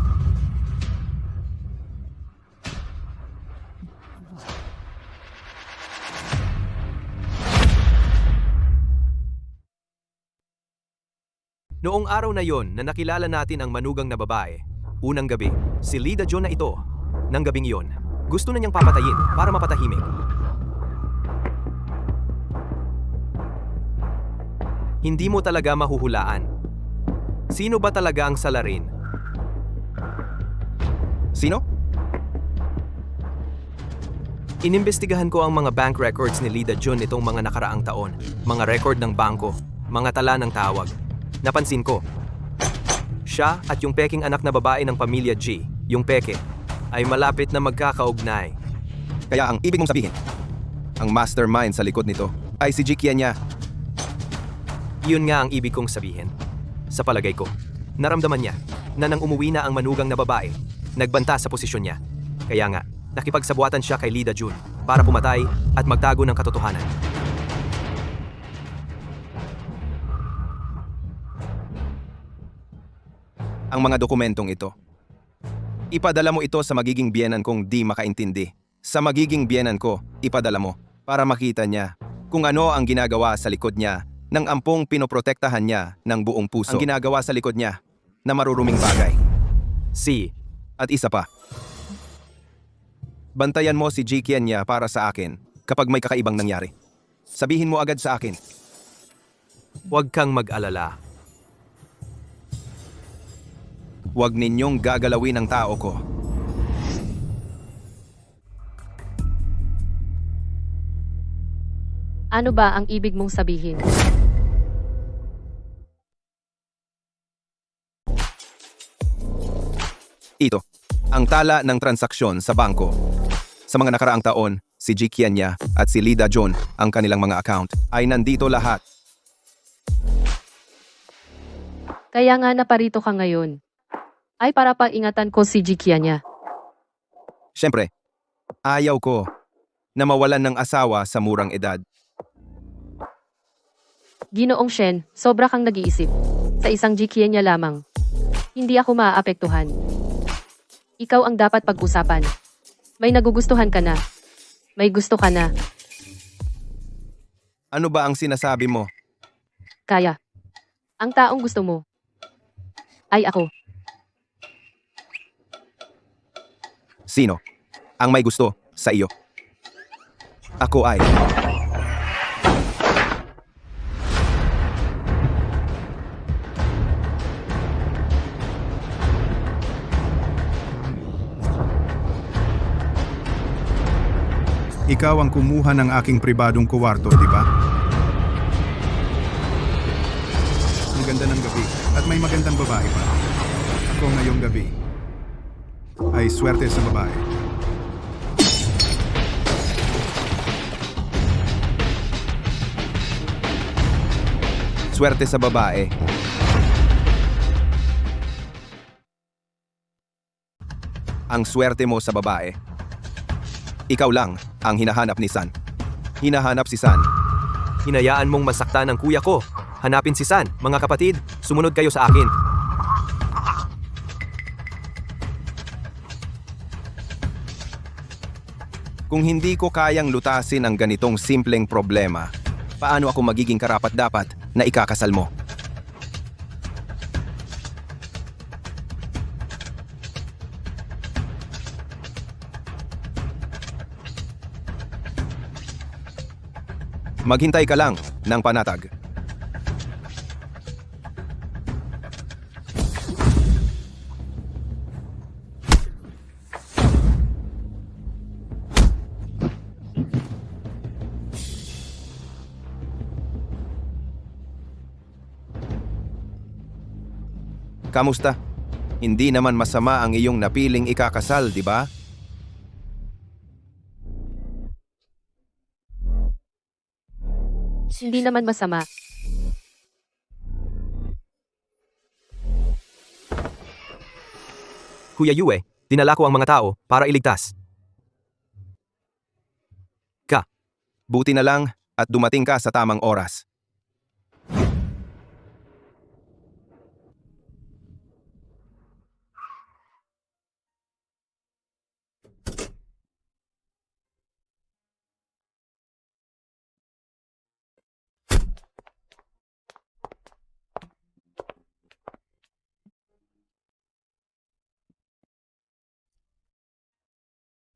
Noong araw na yon na nakilala natin ang manugang na babae, unang gabi, si Lee Da-jun na ito, ng gabing iyon, gusto na niyang papatayin para mapatahimik. Hindi mo talaga mahuhulaan. Sino ba talaga ang salarin? Sino? Inimbestigahan ko ang mga bank records ni Lee Da-jun itong mga nakaraang taon, mga record ng bangko, mga tala ng tawag. Napansin ko, siya at yung peking anak na babae ng pamilya G, yung peke, ay malapit na magkakaugnay. Kaya ang ibig mong sabihin, ang mastermind sa likod nito ay si G. Kianya. Yun nga ang ibig kong sabihin. Sa palagay ko, naramdaman niya na nang umuwi na ang manugang na babae, nagbanta sa posisyon niya. Kaya nga, nakipagsabuatan siya kay Lee Da-jun para pumatay at magtago ng katotohanan. Ang mga dokumentong ito. Ipadala mo ito sa magiging biyenan kong di makaintindi. Sa magiging biyenan ko, ipadala mo. para makita niya kung ano ang ginagawa sa likod niya ng ampong pinoprotektahan niya ng buong puso. Ang ginagawa sa likod niya na maruruming bagay. At isa pa. Bantayan mo si G. Kenya para sa akin kapag may kakaibang nangyari. Sabihin mo agad sa akin. Huwag kang mag-alala. Huwag ninyong gagalawin ang tao ko. Ano ba ang ibig mong sabihin? Ito, ang tala ng transaksyon sa bangko. Sa mga nakaraang taon, si G. Kenya at si Lida John, ang kanilang mga account, ay nandito lahat. Kaya nga naparito ka ngayon. Ay para paingatan ko si Jikia niya. Siyempre, ayaw ko na mawalan ng asawa sa murang edad. Ginoong Shen, sobra kang nag-iisip. Sa isang Jikia niya lamang. Hindi ako maaapektuhan. Ikaw ang dapat pag-usapan. May nagugustuhan ka na. May gusto ka na. Ano ba ang sinasabi mo? Kaya. Ang taong gusto mo. Ay ako. Sino ang may gusto sa iyo? Ako ay... Ikaw ang kumuha ng aking pribadong kuwarto, di ba? Ang ganda ng gabi at may magandang babae pa. Ako ngayong gabi ay swerte sa babae. Swerte sa babae. Ang swerte mo sa babae. Ikaw lang ang hinahanap ni San. Hinahanap si San. Hinayaan mong masaktan ang kuya ko. Hanapin si San. Mga kapatid, sumunod kayo sa akin. Kung hindi ko kayang lutasin ang ganitong simpleng problema, paano ako magiging karapat-dapat na ikakasal mo? Maghintay ka lang ng panatag. Kamusta? Hindi naman masama ang iyong napiling ikakasal, di ba? Hindi naman masama. Kuya Yue, dinala ko ang mga tao para iligtas. Buti na lang at dumating ka sa tamang oras.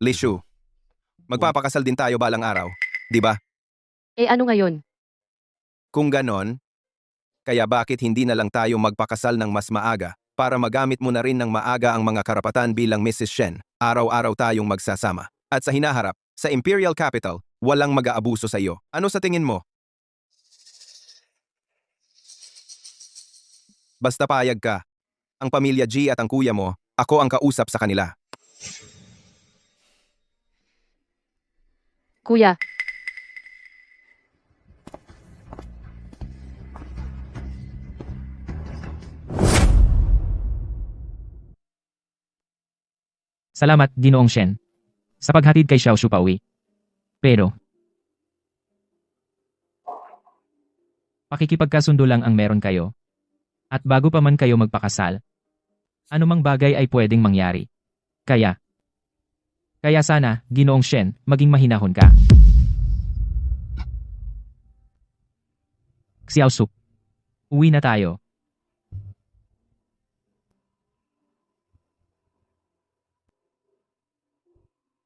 Lishu, magpapakasal din tayo balang araw, di ba? Eh ano ngayon? Kung ganon, kaya bakit hindi na lang tayo magpakasal ng mas maaga para magamit mo na rin ng maaga ang mga karapatan bilang Mrs. Shen, araw-araw tayong magsasama. At sa hinaharap, sa Imperial Capital, walang mag-aabuso sa iyo. Ano sa tingin mo? Basta payag ka. Ang pamilya G at ang kuya mo, ako ang kausap sa kanila. Kuya, Salamat, Ginoong Shen. Sa paghatid kay Xiao Shu pauwi. Pero, pakikipagkasundo lang ang meron kayo. At bago pa man kayo magpakasal, anumang bagay ay pwedeng mangyari. Kaya sana, Ginoong Shen, maging mahinahon ka. Xiaoshu. Uwi na tayo.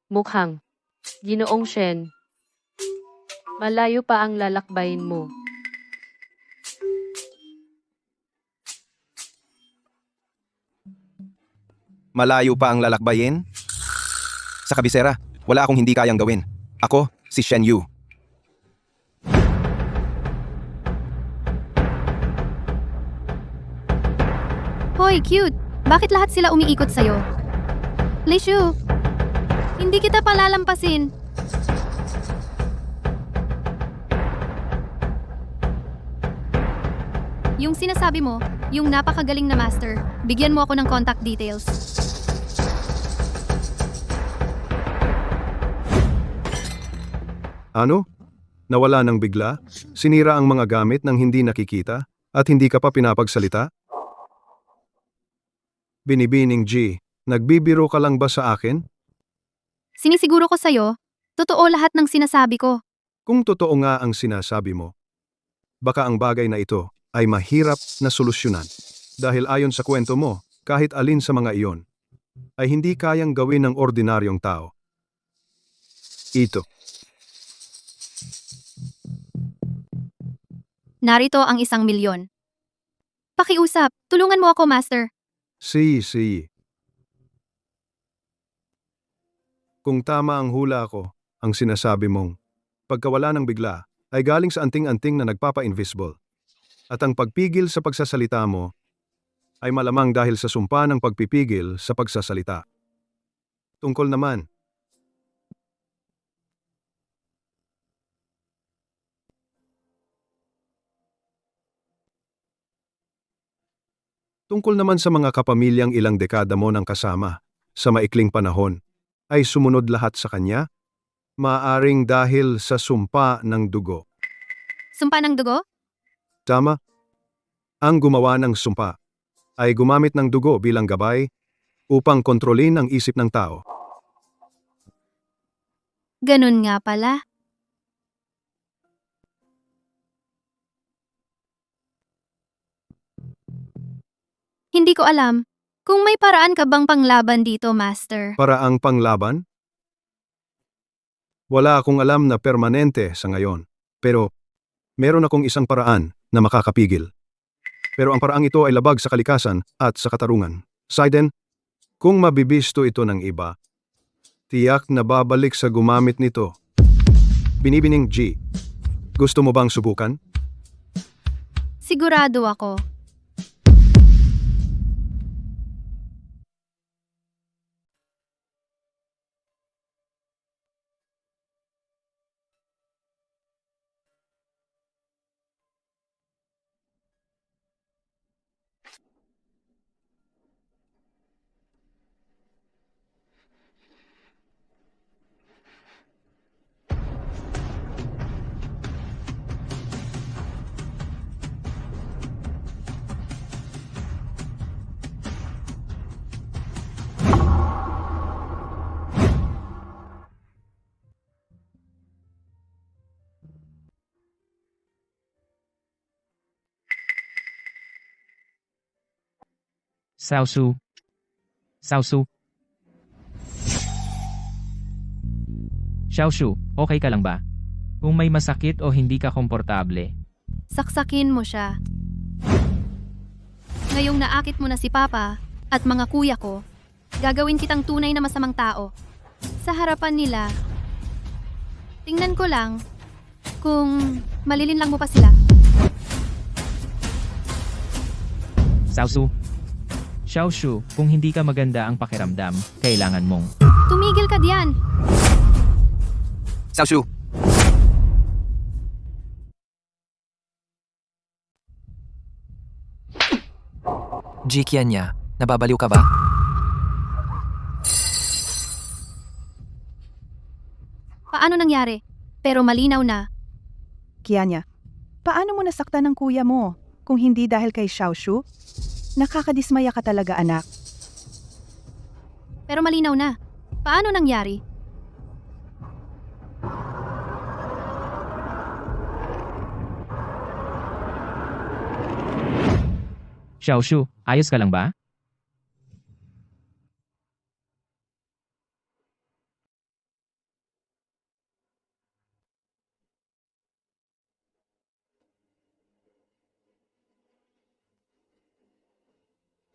Mukhang. Ginoong Shen. Malayo pa ang lalakbayin mo. Malayo pa ang lalakbayin? Sa kabisera, wala akong hindi kayang gawin. Ako, si Shen Yu. Hoy, cute! Bakit lahat sila umiikot sa'yo? Lishu, hindi kita palalampasin. Yung sinasabi mo, yung napakagaling na master, bigyan mo ako ng contact details. Ano? Nawala ng bigla? Sinira ang mga gamit nang hindi nakikita? At hindi ka pa pinapagsalita? Binibining G, nagbibiro ka lang ba sa akin? Sinisiguro ko sa'yo, totoo lahat ng sinasabi ko. Kung totoo nga ang sinasabi mo, baka ang bagay na ito ay mahirap na solusyonan. Dahil ayon sa kwento mo, kahit alin sa mga iyon, ay hindi kayang gawin ng ordinaryong tao. Ito. Narito ang 1,000,000. Pakiusap, tulungan mo ako, master. Si. Kung tama ang hula ko, ang sinasabi mong, pagkawala ng bigla, ay galing sa anting-anting na nagpapa-invisible. At ang pagpigil sa pagsasalita mo, ay malamang dahil sa sumpa ng pagpipigil sa pagsasalita. Tungkol naman, sa mga kapamilyang ilang dekada mo ng kasama, sa maikling panahon, ay sumunod lahat sa kanya? Maaring dahil sa sumpa ng dugo. Sumpa ng dugo? Tama? Ang gumawa ng sumpa ay gumamit ng dugo bilang gabay upang kontrolin ang isip ng tao. Ganun nga pala. Hindi ko alam. Kung may paraan ka bang panglaban dito, master? Paraang panglaban? Wala akong alam na permanente sa ngayon, pero meron akong isang paraan na makakapigil. Pero ang paraang ito ay labag sa kalikasan at sa katarungan. Saiden, kung mabibisto ito ng iba, tiyak na babalik sa gumamit nito. Binibining G, gusto mo bang subukan? Sigurado ako. Xiaoshu. Xiaoshu, okay ka lang ba? Kung may masakit o hindi ka komportable, Saksakin mo siya. Ngayong naakit mo na si Papa at mga kuya ko, gagawin kitang tunay na masamang tao. Sa harapan nila, tingnan ko lang kung malilinlang mo pa sila. Xiaoshu, kung hindi ka maganda ang pakiramdam, kailangan mong Tumigil ka diyan! Xiaoshu, G Qianya, nababaliw ka ba? Paano nangyari? Pero malinaw na. Qianya, paano mo nasaktan ng kuya mo? Kung hindi dahil kay Xiaoshu? Nakakadismaya ka talaga, anak. Pero malinaw na. Paano nangyari? Xiaoshu, ayos ka lang ba?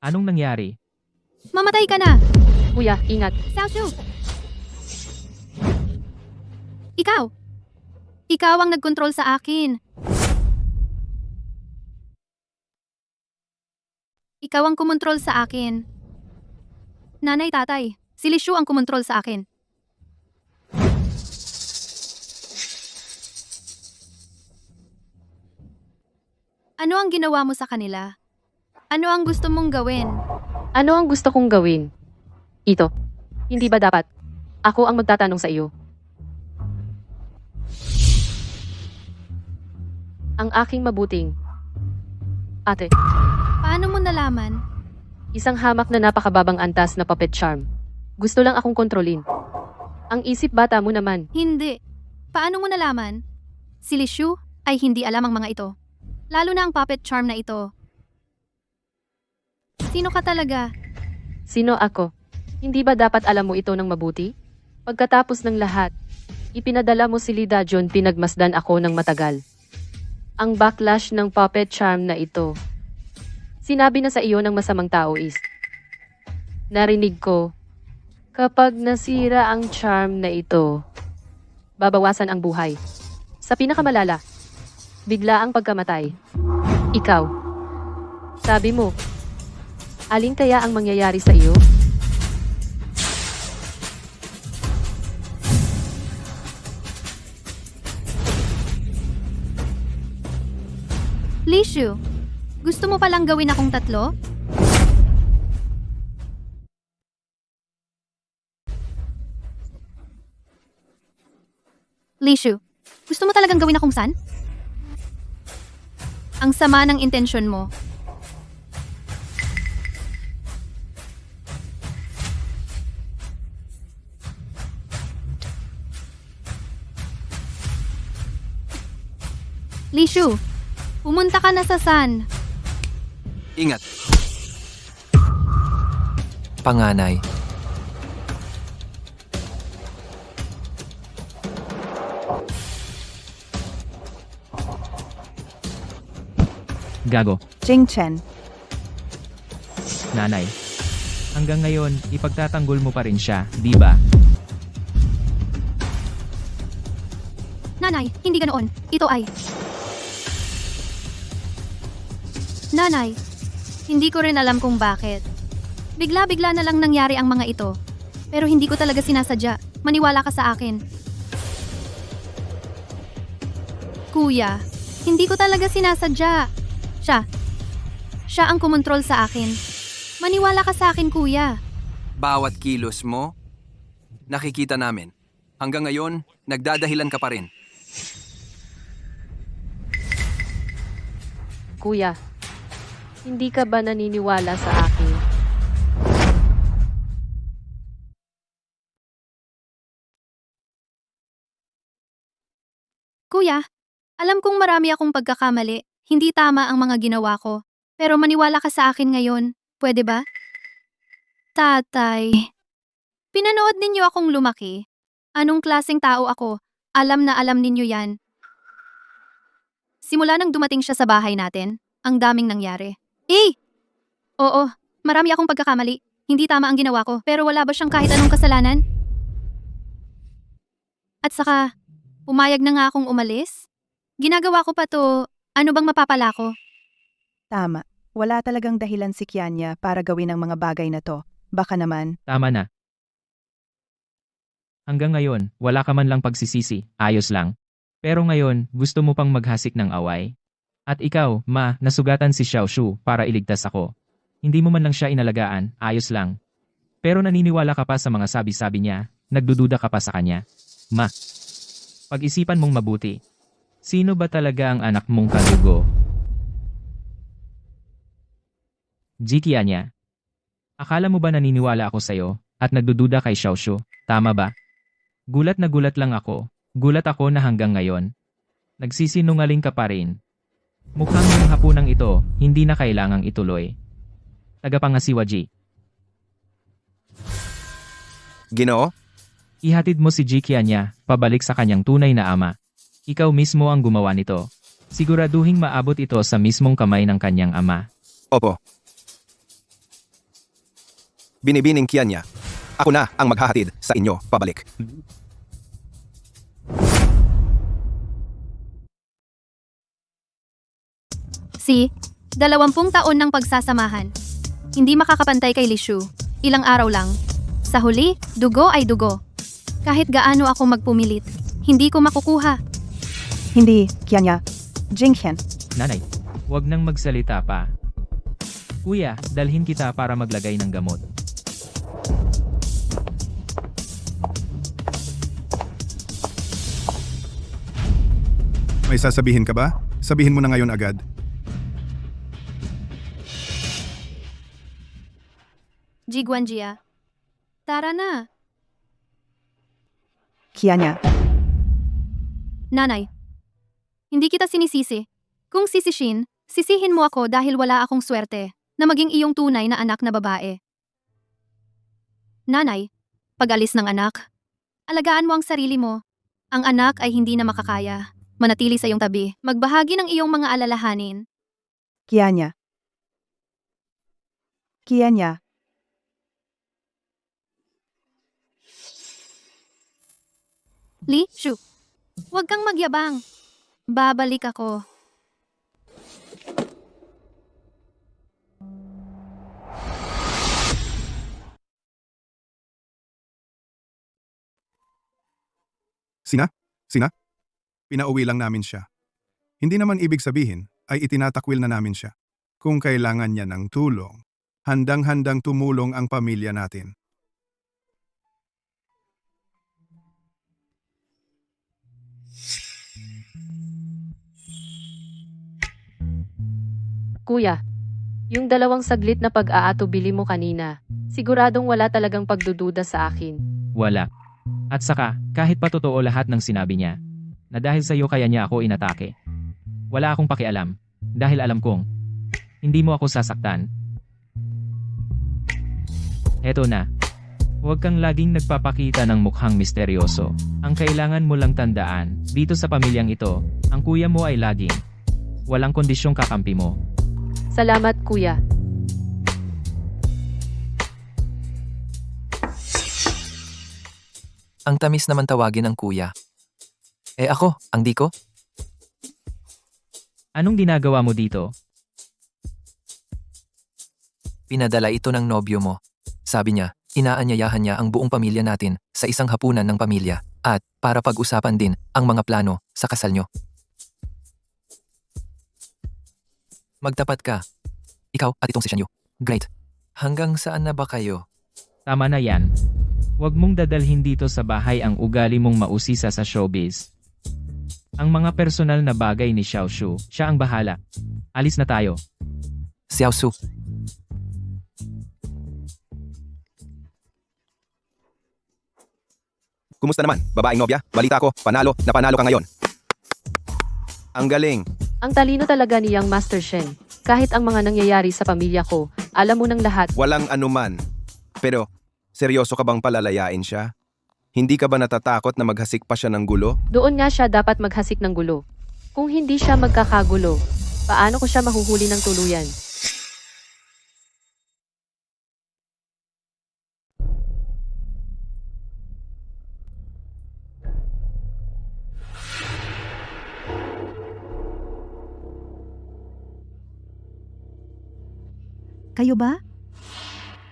Anong nangyari? Mamatay ka na! Kuya, ingat. Xiaoshu! Ikaw! Ikaw ang nagkontrol sa akin. Ikaw ang kumontrol sa akin. Nanay, tatay, si Lishu ang kumontrol sa akin. Ano ang ginawa mo sa kanila? Ano ang gusto mong gawin? Ano ang gusto kong gawin? Ito. Hindi ba dapat? Ako ang magtatanong sa iyo. Ang aking mabuting ate. Paano mo nalaman? Isang hamak na napakababang antas na puppet charm. Gusto lang akong kontrolin. Ang isip bata mo naman. Hindi. Paano mo nalaman? Si Lishu ay hindi alam ang mga ito. Lalo na ang puppet charm na ito. Sino ka talaga? Sino ako? Hindi ba dapat alam mo ito ng mabuti? Pagkatapos ng lahat, ipinadala mo si Lida John, pinagmasdan ako ng matagal. Ang backlash ng puppet charm na ito. Sinabi na sa iyo ng masamang tao is, narinig ko, kapag nasira ang charm na ito, babawasan ang buhay. Sa pinakamalala, bigla ang pagkamatay. Ikaw, sabi mo, alin kaya ang mangyayari sa iyo? Lishu, gusto mo palang gawin akong tatlo? Lishu, gusto mo talagang gawin akong san? Ang sama ng intensyon mo. Lishu, pumunta ka na sa San. Ingat. Panganay. Gago. Jing Chen, Nanay. Hanggang ngayon, ipagtatanggol mo pa rin siya, di ba? Nanay, hindi ganoon. Ito ay... Nanay, hindi ko rin alam kung bakit. Bigla-bigla na lang nangyari ang mga ito. Pero hindi ko talaga sinasadya. Maniwala ka sa akin. Kuya, hindi ko talaga sinasadya. Siya ang kumontrol sa akin. Maniwala ka sa akin, kuya. Bawat kilos mo, nakikita namin. Hanggang ngayon, nagdadahilan ka pa rin. Kuya, hindi ka ba naniniwala sa akin? Kuya, alam kong marami akong pagkakamali. Hindi tama ang mga ginawa ko. Pero maniwala ka sa akin ngayon. Pwede ba? Tatay, pinanood ninyo akong lumaki. Anong klaseng tao ako? Alam na alam ninyo yan. Simula nang dumating siya sa bahay natin, ang daming nangyari. Oo, marami akong pagkakamali. Hindi tama ang ginawa ko, pero wala ba siyang kahit anong kasalanan? At saka, pumayag na nga akong umalis? Ginagawa ko pa to, ano bang mapapala ko? tama. Wala talagang dahilan si Kianya para gawin ang mga bagay na to. Baka naman, Tama na. Hanggang ngayon, wala ka man lang pagsisisi, ayos lang. Pero ngayon, gusto mo pang maghasik ng away? At ikaw, ma, nasugatan si Xiaoshu para iligtas ako. Hindi mo man lang siya inalagaan, ayos lang. Pero naniniwala ka pa sa mga sabi-sabi niya, nagdududa ka pa sa kanya. Ma, pag-isipan mong mabuti. Sino ba talaga ang anak mong kadugo? Kianya. Akala mo ba naniniwala ako sa'yo at nagdududa kay Xiaoshu? Tama ba? Gulat na gulat lang ako. Gulat ako na hanggang ngayon. Nagsisinungaling ka pa rin. Mukhang yung hapunang ito, hindi na kailangang ituloy. Tagapangasiwa G. Ginoo, Ihatid mo si G Kianya, pabalik sa kanyang tunay na ama. Ikaw mismo ang gumawa nito. Siguraduhing maabot ito sa mismong kamay ng kanyang ama. opo. Binibining Kianya, ako na ang maghahatid sa inyo pabalik. Si, 20 taon ng pagsasamahan. Hindi makakapantay kay Lishu. Ilang araw lang. Sa huli, dugo ay dugo. Kahit gaano ako magpumilit, hindi ko makukuha. Hindi, Kianya. Jinghen. Nanay, huwag nang magsalita pa. Kuya, dalhin kita para maglagay ng gamot. May sasabihin ka ba? Sabihin mo na ngayon agad. Jiguanjia. Tara na. Kianya. Nanay. Hindi kita sinisisi. Kung sisishin, sisihin mo ako dahil wala akong swerte na maging iyong tunay na anak na babae. Nanay, pag-alis ng anak, alagaan mo ang sarili mo. Ang anak ay hindi na makakaya. Manatili sa iyong tabi. Magbahagi ng iyong mga alalahanin. Kianya. Kianya. Li, Shu. Huwag kang magyabang. Babalik ako. Sina? Sina? Pinauwi lang namin siya. Hindi naman ibig sabihin ay itinatakwil na namin siya. Kung kailangan niya ng tulong, handang-handang tumulong ang pamilya natin. Kuya, yung 2 saglit na pag-aatubili mo kanina, siguradong wala talagang pagdududa sa akin. Wala. At saka, kahit pa totoo lahat ng sinabi niya, na dahil sa iyo kaya niya ako inatake. Wala akong pakialam, dahil alam kong, hindi mo ako sasaktan. Heto na. Huwag kang laging nagpapakita ng mukhang misteryoso. Ang kailangan mo lang tandaan, dito sa pamilyang ito, ang kuya mo ay laging walang kondisyong kakampi mo. Salamat, kuya. Ang tamis naman tawagin ng kuya. Eh ako, ang di ko? Anong ginagawa mo dito? Pinadala ito ng nobyo mo. Sabi niya, inaanyayahan niya ang buong pamilya natin sa isang hapunan ng pamilya at para pag-usapan din ang mga plano sa kasal nyo. Magtapat ka. Ikaw at itong si Shanyu. Great. Hanggang saan na ba kayo? Tama na yan. Huwag mong dadalhin dito sa bahay ang ugali mong mausisa sa showbiz. Ang mga personal na bagay ni Xiaoshu, siya ang bahala. Alis na tayo. Xiaosu. Kumusta naman, babaeng nobya? Balita ko, panalo na panalo ka ngayon. Ang galing. Ang talino talaga niyang Master Shen. Kahit ang mga nangyayari sa pamilya ko, alam mo ng lahat. Walang anuman. Pero, seryoso ka bang palalayain siya? Hindi ka ba natatakot na maghasik pa siya ng gulo? Doon nga siya dapat maghasik ng gulo. Kung hindi siya magkakagulo, paano ko siya mahuhuli ng tuluyan? Kayo ba?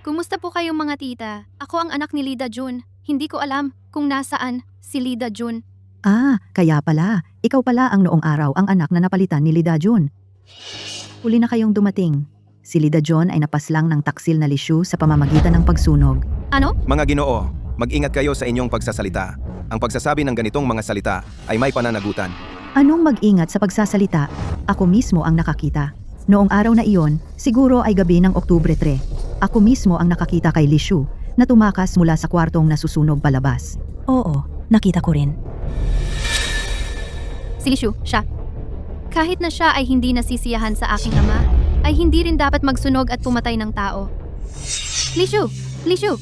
Kumusta po kayong mga tita? Ako ang anak ni Lida Jun. Hindi ko alam kung nasaan si Lida Jun. Ah, kaya pala. Ikaw pala ang noong araw ang anak na napalitan ni Lida Jun. Huli na kayong dumating. Si Lida Jun ay napaslang ng taksil na Lishu sa pamamagitan ng pagsunog. Ano? Mga Ginoo, mag-ingat kayo sa inyong pagsasalita. Ang pagsasabi ng ganitong mga salita ay may pananagutan. Anong mag-ingat sa pagsasalita? Ako mismo ang nakakita. Noong araw na iyon, siguro ay gabi ng Oktubre 3. Ako mismo ang nakakita kay Lishu na tumakas mula sa kwartong nasusunog palabas. Oo, nakita ko rin. Si Lishu, siya. Kahit na siya ay hindi nasisiyahan sa aking ama, ay hindi rin dapat magsunog at pumatay ng tao. Lishu! Lishu!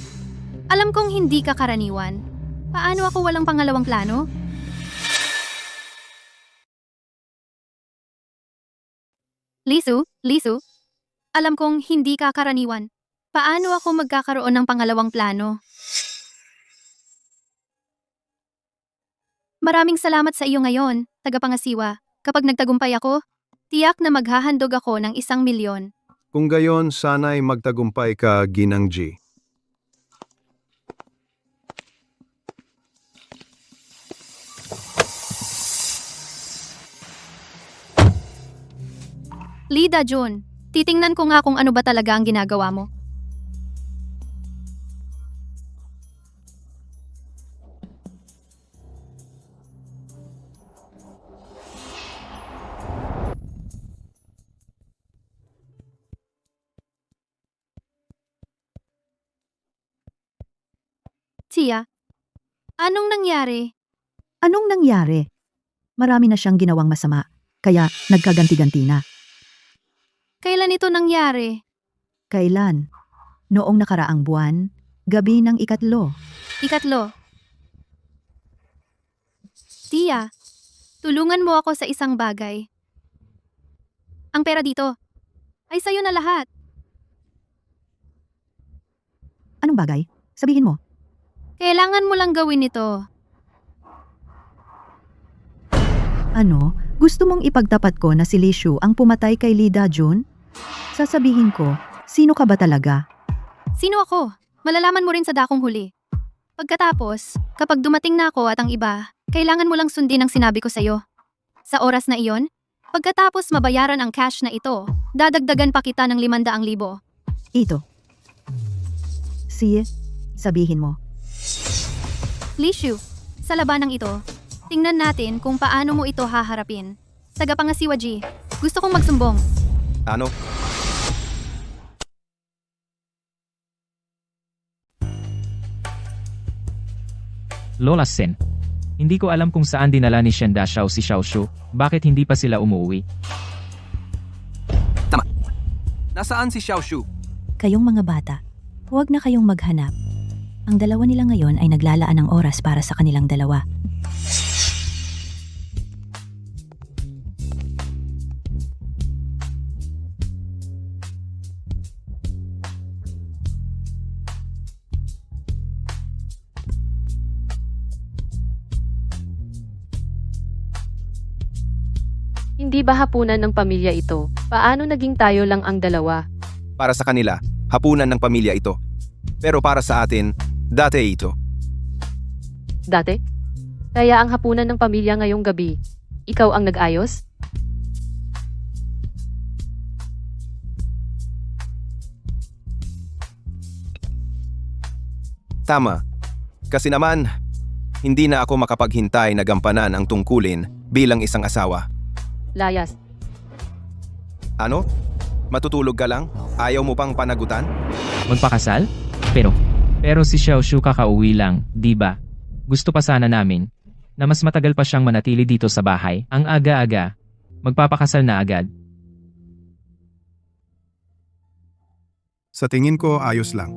Alam kong hindi ka karaniwan. Paano ako walang pangalawang plano? Lisu, alam kong hindi ka karaniwan. Paano ako magkakaroon ng pangalawang plano? Maraming salamat sa iyo ngayon, tagapangasiwa. Kapag nagtagumpay ako, tiyak na maghahandog ako ng 1,000,000. Kung gayon, sana'y magtagumpay ka, Ginang G. Lida Jun, titingnan ko nga kung ano ba talaga ang ginagawa mo. Tia, anong nangyari? Anong nangyari? Marami na siyang ginawang masama, kaya nagkaganti-ganti na. Kailan ito nangyari? Kailan? Noong nakaraang buwan, gabi ng 3. 3. Tia, tulungan mo ako sa isang bagay. Ang pera dito ay sayo na lahat. Anong bagay? Sabihin mo. Kailangan mo lang gawin ito. Ano? Gusto mong ipagtapat ko na si Lishu ang pumatay kay Lida Jun? Sasabihin ko, sino ka ba talaga? Sino ako? Malalaman mo rin sa dakong huli. Pagkatapos, kapag dumating na ako at ang iba, kailangan mo lang sundin ang sinabi ko sa'yo. Sa oras na iyon, pagkatapos mabayaran ang cash na ito, dadagdagan pa kita ng 500,000. Ito. Sabihin mo. Lishu, sa labanang ito, tingnan natin kung paano mo ito haharapin. Tagapangasiwa G, gusto kong magsumbong. Ano? Lola Sen. Hindi ko alam kung saan dinala ni Shen Dashao si Xiaoshu. Bakit hindi pa sila umuwi? Tama. Nasaan si Xiaoshu? Kayong mga bata, huwag na kayong maghanap. Ang dalawa nila ngayon ay naglalaan ng oras para sa kanilang dalawa. Hindi ba hapunan ng pamilya ito? Paano naging tayo lang ang dalawa? Para sa kanila, hapunan ng pamilya ito. Pero para sa atin, dati ito. Dati? Kaya ang hapunan ng pamilya ngayong gabi, ikaw ang nag-ayos? Tama. Kasi naman, hindi na ako makapaghintay na gampanan ang tungkulin bilang isang asawa. Layas. Ano? Matutulog ka lang? Ayaw mo pang panagutan? Magpakasal? Pero si Xiaoshu kakauwi lang, di ba? Gusto pa sana namin na mas matagal pa siyang manatili dito sa bahay. Ang aga-aga, magpapakasal na agad. Sa tingin ko, ayos lang.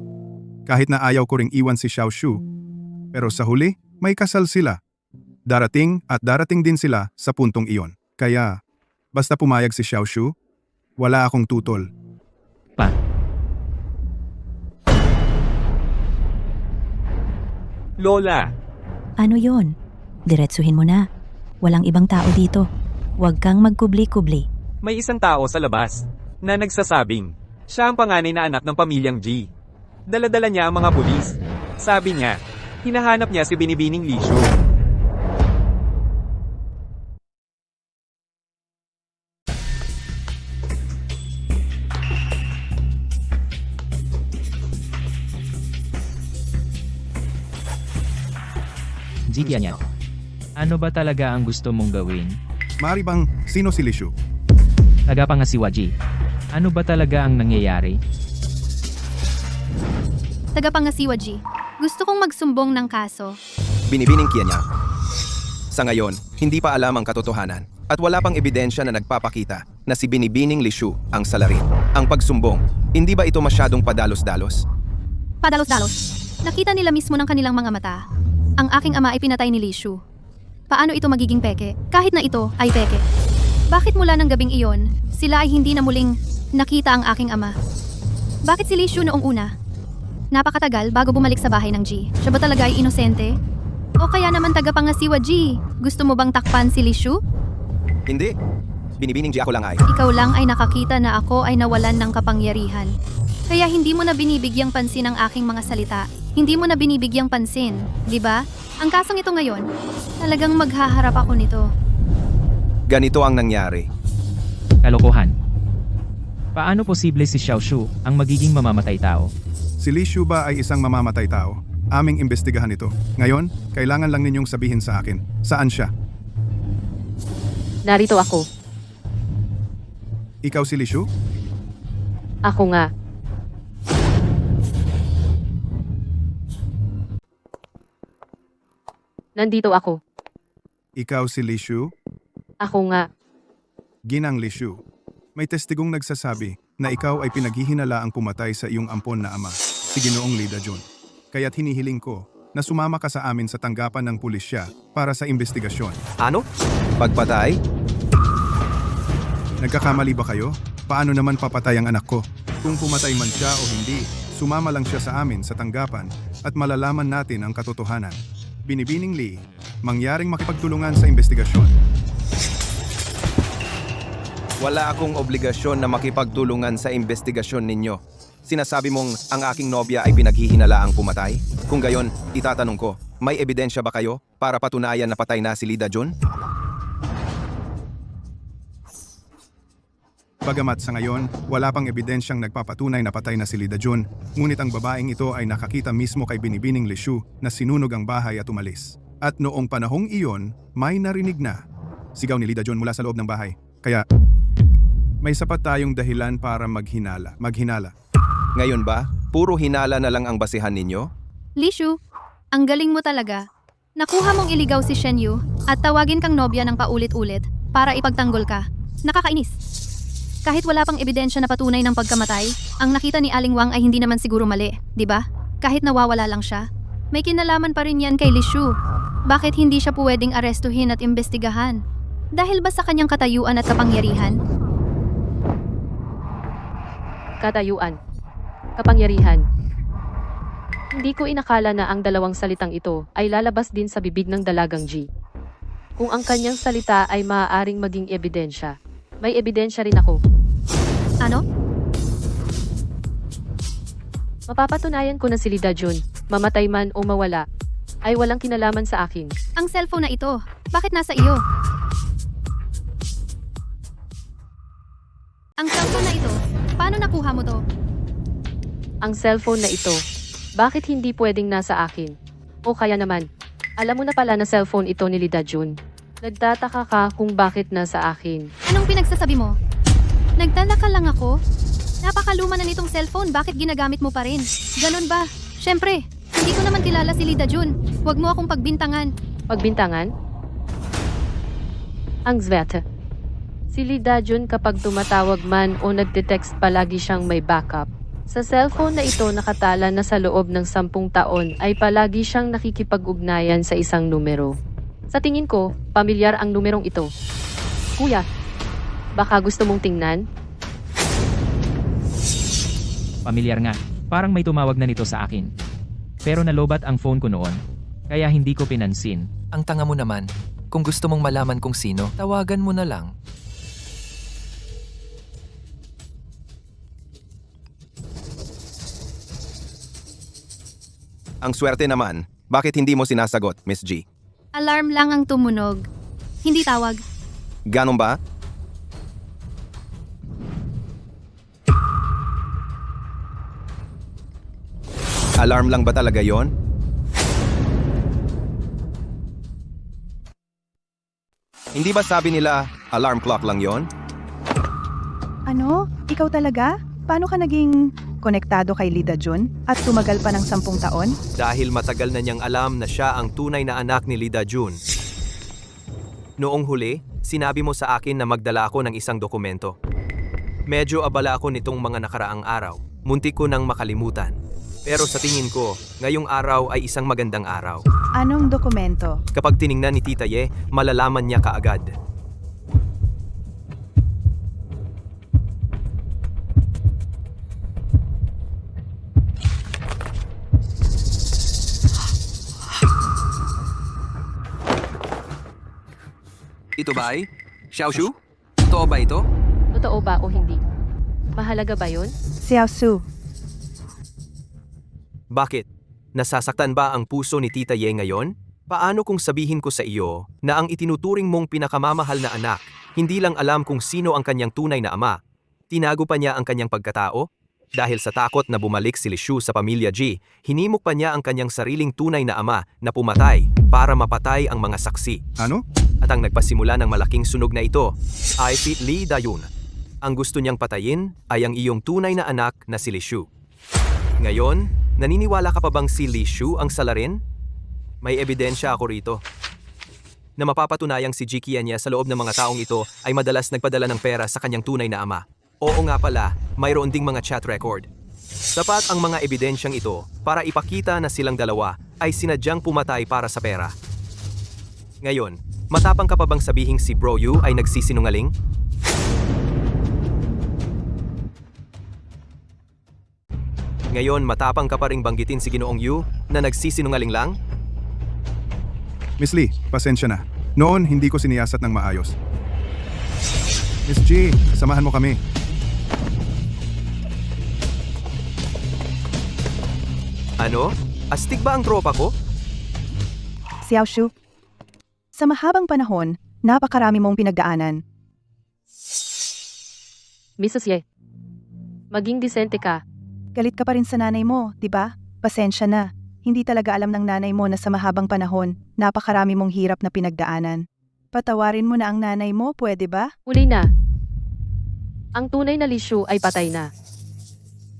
Kahit na ayaw ko ring iwan si Xiaoshu. Pero sa huli, may kasal sila. Darating din sila sa puntong iyon. Kaya, basta pumayag si Xiaoshu, wala akong tutol. Lola, Ano yon? Diretsuhin mo na. Walang ibang tao dito. Huwag kang magkubli-kubli. may isang tao sa labas na nagsasabing siya ang panganay na anak ng pamilyang G. Dala-dala niya ang mga pulis. Sabi niya, hinahanap niya si Binibining Lishu. Jigyan yan. Ano ba talaga ang gusto mong gawin? Mari bang, sino si Lishu? Tagapangasiwa G. Ano ba talaga ang nangyayari? Tagapangasiwa G, gusto kong magsumbong ng kaso. Binibining niya. Sa ngayon, hindi pa alam ang katotohanan at wala pang ebidensya na nagpapakita na si Binibining Lishu ang salarin. Ang pagsumbong, hindi ba ito masyadong padalos-dalos? Padalos-dalos. Nakita nila mismo ng kanilang mga mata. Ang aking ama ay pinatay ni Lishu. Paano ito magiging peke? Kahit na ito ay peke. Bakit mula ng gabing iyon, sila ay hindi na muling nakita ang aking ama? Bakit si Lishu noong una? Napakatagal bago bumalik sa bahay ng G. Siya ba talaga ay inosente? O kaya naman tagapangasiwa G? Gusto mo bang takpan si Lishu? Hindi. Binibining G ako lang ay. Ikaw lang ay nakakita na ako ay nawalan ng kapangyarihan. Kaya hindi mo na binibigyang pansin ang aking mga salita. Hindi mo na binibigyang pansin, di ba? Ang kasong ito ngayon, talagang maghaharap ako nito. Ganito ang nangyari. Kalokohan. Paano posible si Xiaoshu ang magiging mamamatay tao? Si Li Shu ba ay isang mamamatay tao? Aming imbestigahan ito. Ngayon, kailangan lang ninyong sabihin sa akin, saan siya? Narito ako. Ikaw si Li Shu? Ako nga. Nandito ako. Ikaw si Li Shu? Ako nga. Ginang Li Shu. May testigong nagsasabi na ikaw ay pinaghihinala ang pumatay sa iyong ampon na ama, si Ginoong Lee Da-jun. Kaya't hinihiling ko na sumama ka sa amin sa tanggapan ng pulisya para sa investigasyon. Ano? Pagpatay? Nagkakamali ba kayo? Paano naman papatay ang anak ko? Kung pumatay man siya o hindi, sumama lang siya sa amin sa tanggapan at malalaman natin ang katotohanan. Binibining Lee, mangyaring makipagtulungan sa investigasyon. Wala akong obligasyon na makipagtulungan sa investigasyon ninyo. Sinasabi mong ang aking nobya ay pinaghihinala ang pumatay? Kung gayon, itatanong ko, may ebidensya ba kayo para patunayan na patay na si Lee Da-jun? Bagamat sa ngayon, wala pang ebidensyang nagpapatunay na patay na si Lee Da-jun, ngunit ang babaeng ito ay nakakita mismo kay Binibining Lishu na sinunog ang bahay at umalis. At noong panahong iyon, may narinig na sigaw ni Lee Da-jun mula sa loob ng bahay. Kaya, may sapat tayong dahilan para maghinala. Ngayon ba, puro hinala na lang ang basihan ninyo? Lishu, ang galing mo talaga. Nakuha mong iligaw si Shen Yu at tawagin kang nobya ng paulit-ulit para ipagtanggol ka. Nakakainis. Kahit wala pang ebidensya na patunay ng pagkamatay, ang nakita ni Aling Wang ay hindi naman siguro mali, di ba? Kahit nawawala lang siya. May kinalaman pa rin yan kay Lishu. Bakit hindi siya pwedeng arestuhin at imbestigahan? Dahil ba sa kanyang katayuan at kapangyarihan? Katayuan. Kapangyarihan. Hindi ko inakala na ang dalawang salitang ito ay lalabas din sa bibig ng dalagang G. Kung ang kanyang salita ay maaaring maging ebidensya, may ebidensya rin ako. Ano? Mapapatunayan ko na si Lee Da-jun, mamatay man o mawala, ay walang kinalaman sa akin. Ang cellphone na ito, bakit nasa iyo? Ang cellphone na ito, paano nakuha mo to? Ang cellphone na ito, bakit hindi pwedeng nasa akin? O kaya naman, alam mo na pala na cellphone ito ni Lee Da-jun. Nagtataka ka kung bakit nasa akin. Anong pinagsasabi mo? Nagtataka lang ako. Napakaluma na nitong cellphone, bakit ginagamit mo pa rin? Ganon ba? Syempre, hindi ko naman kilala si Lee Da-jun. Huwag mo akong pagbintangan. Pagbintangan? Ang Zveta. Si Lee Da-jun kapag tumatawag man o nagte-text palagi siyang may backup. Sa cellphone na ito nakatala na sa loob ng 10 taon ay palagi siyang nakikipag-ugnayan sa isang numero. Sa tingin ko, pamilyar ang numerong ito. Kuya, baka gusto mong tingnan? Pamilyar nga, parang may tumawag na nito sa akin. Pero nalobat ang phone ko noon, kaya hindi ko pinansin. Ang tanga mo naman. Kung gusto mong malaman kung sino, tawagan mo na lang. Ang swerte naman, bakit hindi mo sinasagot, Miss G? Alarm lang ang tumunog. Hindi tawag. Ganon ba? Alarm lang ba talaga yon? Hindi ba sabi nila, alarm clock lang yon? Ano? Ikaw talaga? Paano ka naging konektado kay Lee Da-jun at tumagal pa ng 10 taon? Dahil matagal na niyang alam na siya ang tunay na anak ni Lee Da-jun. Noong huli, sinabi mo sa akin na magdala ako ng isang dokumento. Medyo abala ako nitong mga nakaraang araw. Muntik ko nang makalimutan. Pero sa tingin ko, ngayong araw ay isang magandang araw. Anong dokumento? Kapag tiningnan ni Tita Ye, malalaman niya kaagad. Ito ba ay? Xiaoshu? Totoo ba ito? Totoo ba o hindi? Mahalaga ba yun? Xiaoshu, Bakit? Nasasaktan ba ang puso ni Tita Ye ngayon? Paano kung sabihin ko sa iyo na ang itinuturing mong pinakamamahal na anak, hindi lang alam kung sino ang kanyang tunay na ama? Tinago pa niya ang kanyang pagkatao? Dahil sa takot na bumalik si Li Shu sa pamilya Ji, hinimok pa niya ang kanyang sariling tunay na ama na pumatay para mapatay ang mga saksi. Ano? At ang nagpasimula ng malaking sunog na ito ay si Li Dayun. Ang gusto niyang patayin ay ang iyong tunay na anak na si Li Shu. Ngayon, naniniwala ka pa bang si Li Shu ang salarin? May ebidensya ako rito. Na mapapatunayang si Ji Qianya sa loob ng mga taong ito ay madalas nagpadala ng pera sa kanyang tunay na ama. Oo nga pala, mayroon ding mga chat record. Sapat ang mga ebidensyang ito para ipakita na silang dalawa ay sinadyang pumatay para sa pera. Ngayon, matapang ka pa bang sabihing si Bro Yu ay nagsisinungaling? Ngayon, matapang ka pa ring banggitin si Ginoong Yu na nagsisinungaling lang? Miss Lee, pasensya na. Noon, hindi ko siniyasat ng maayos. Miss G, samahan mo kami. Ano? Astig ba ang tropa ko? Xiaoshu. Sa mahabang panahon, napakarami mong pinagdaanan. Mrs. Ye, maging disente ka. Galit ka pa rin sa nanay mo, di ba? Pasensya na. Hindi talaga alam ng nanay mo na sa mahabang panahon, napakarami mong hirap na pinagdaanan. Patawarin mo na ang nanay mo, pwede ba? Uli na. Ang tunay na Li Shu ay patay na.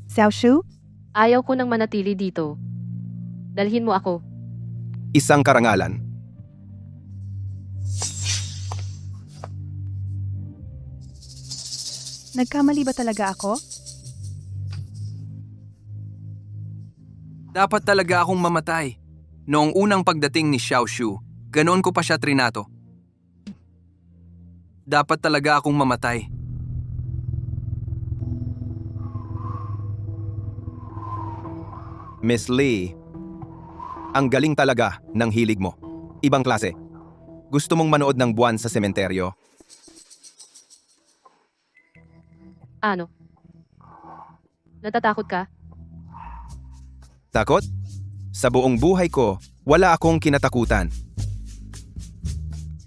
Xiaoshu? Ayaw ko nang manatili dito. Dalhin mo ako. Isang karangalan. Nagkamali ba talaga ako? Dapat talaga akong mamatay. Noong unang pagdating ni Xiaoshu, ganoon ko pa siya trinato. Dapat talaga akong mamatay. Miss Lee, ang galing talaga ng hilig mo. Ibang klase. Gusto mong manood ng buwan sa sementeryo? Ano? Natatakot ka? Takot? Sa buong buhay ko, wala akong kinatakutan.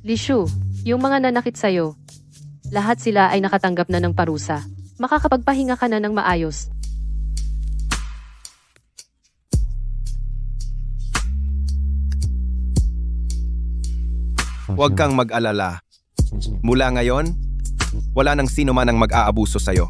Li Shu, yung mga nanakit sa'yo, lahat sila ay nakatanggap na ng parusa. Makakapagpahinga ka na ng maayos. Huwag kang mag-alala. Mula ngayon, wala nang sino man ang mag-aabuso sa'yo.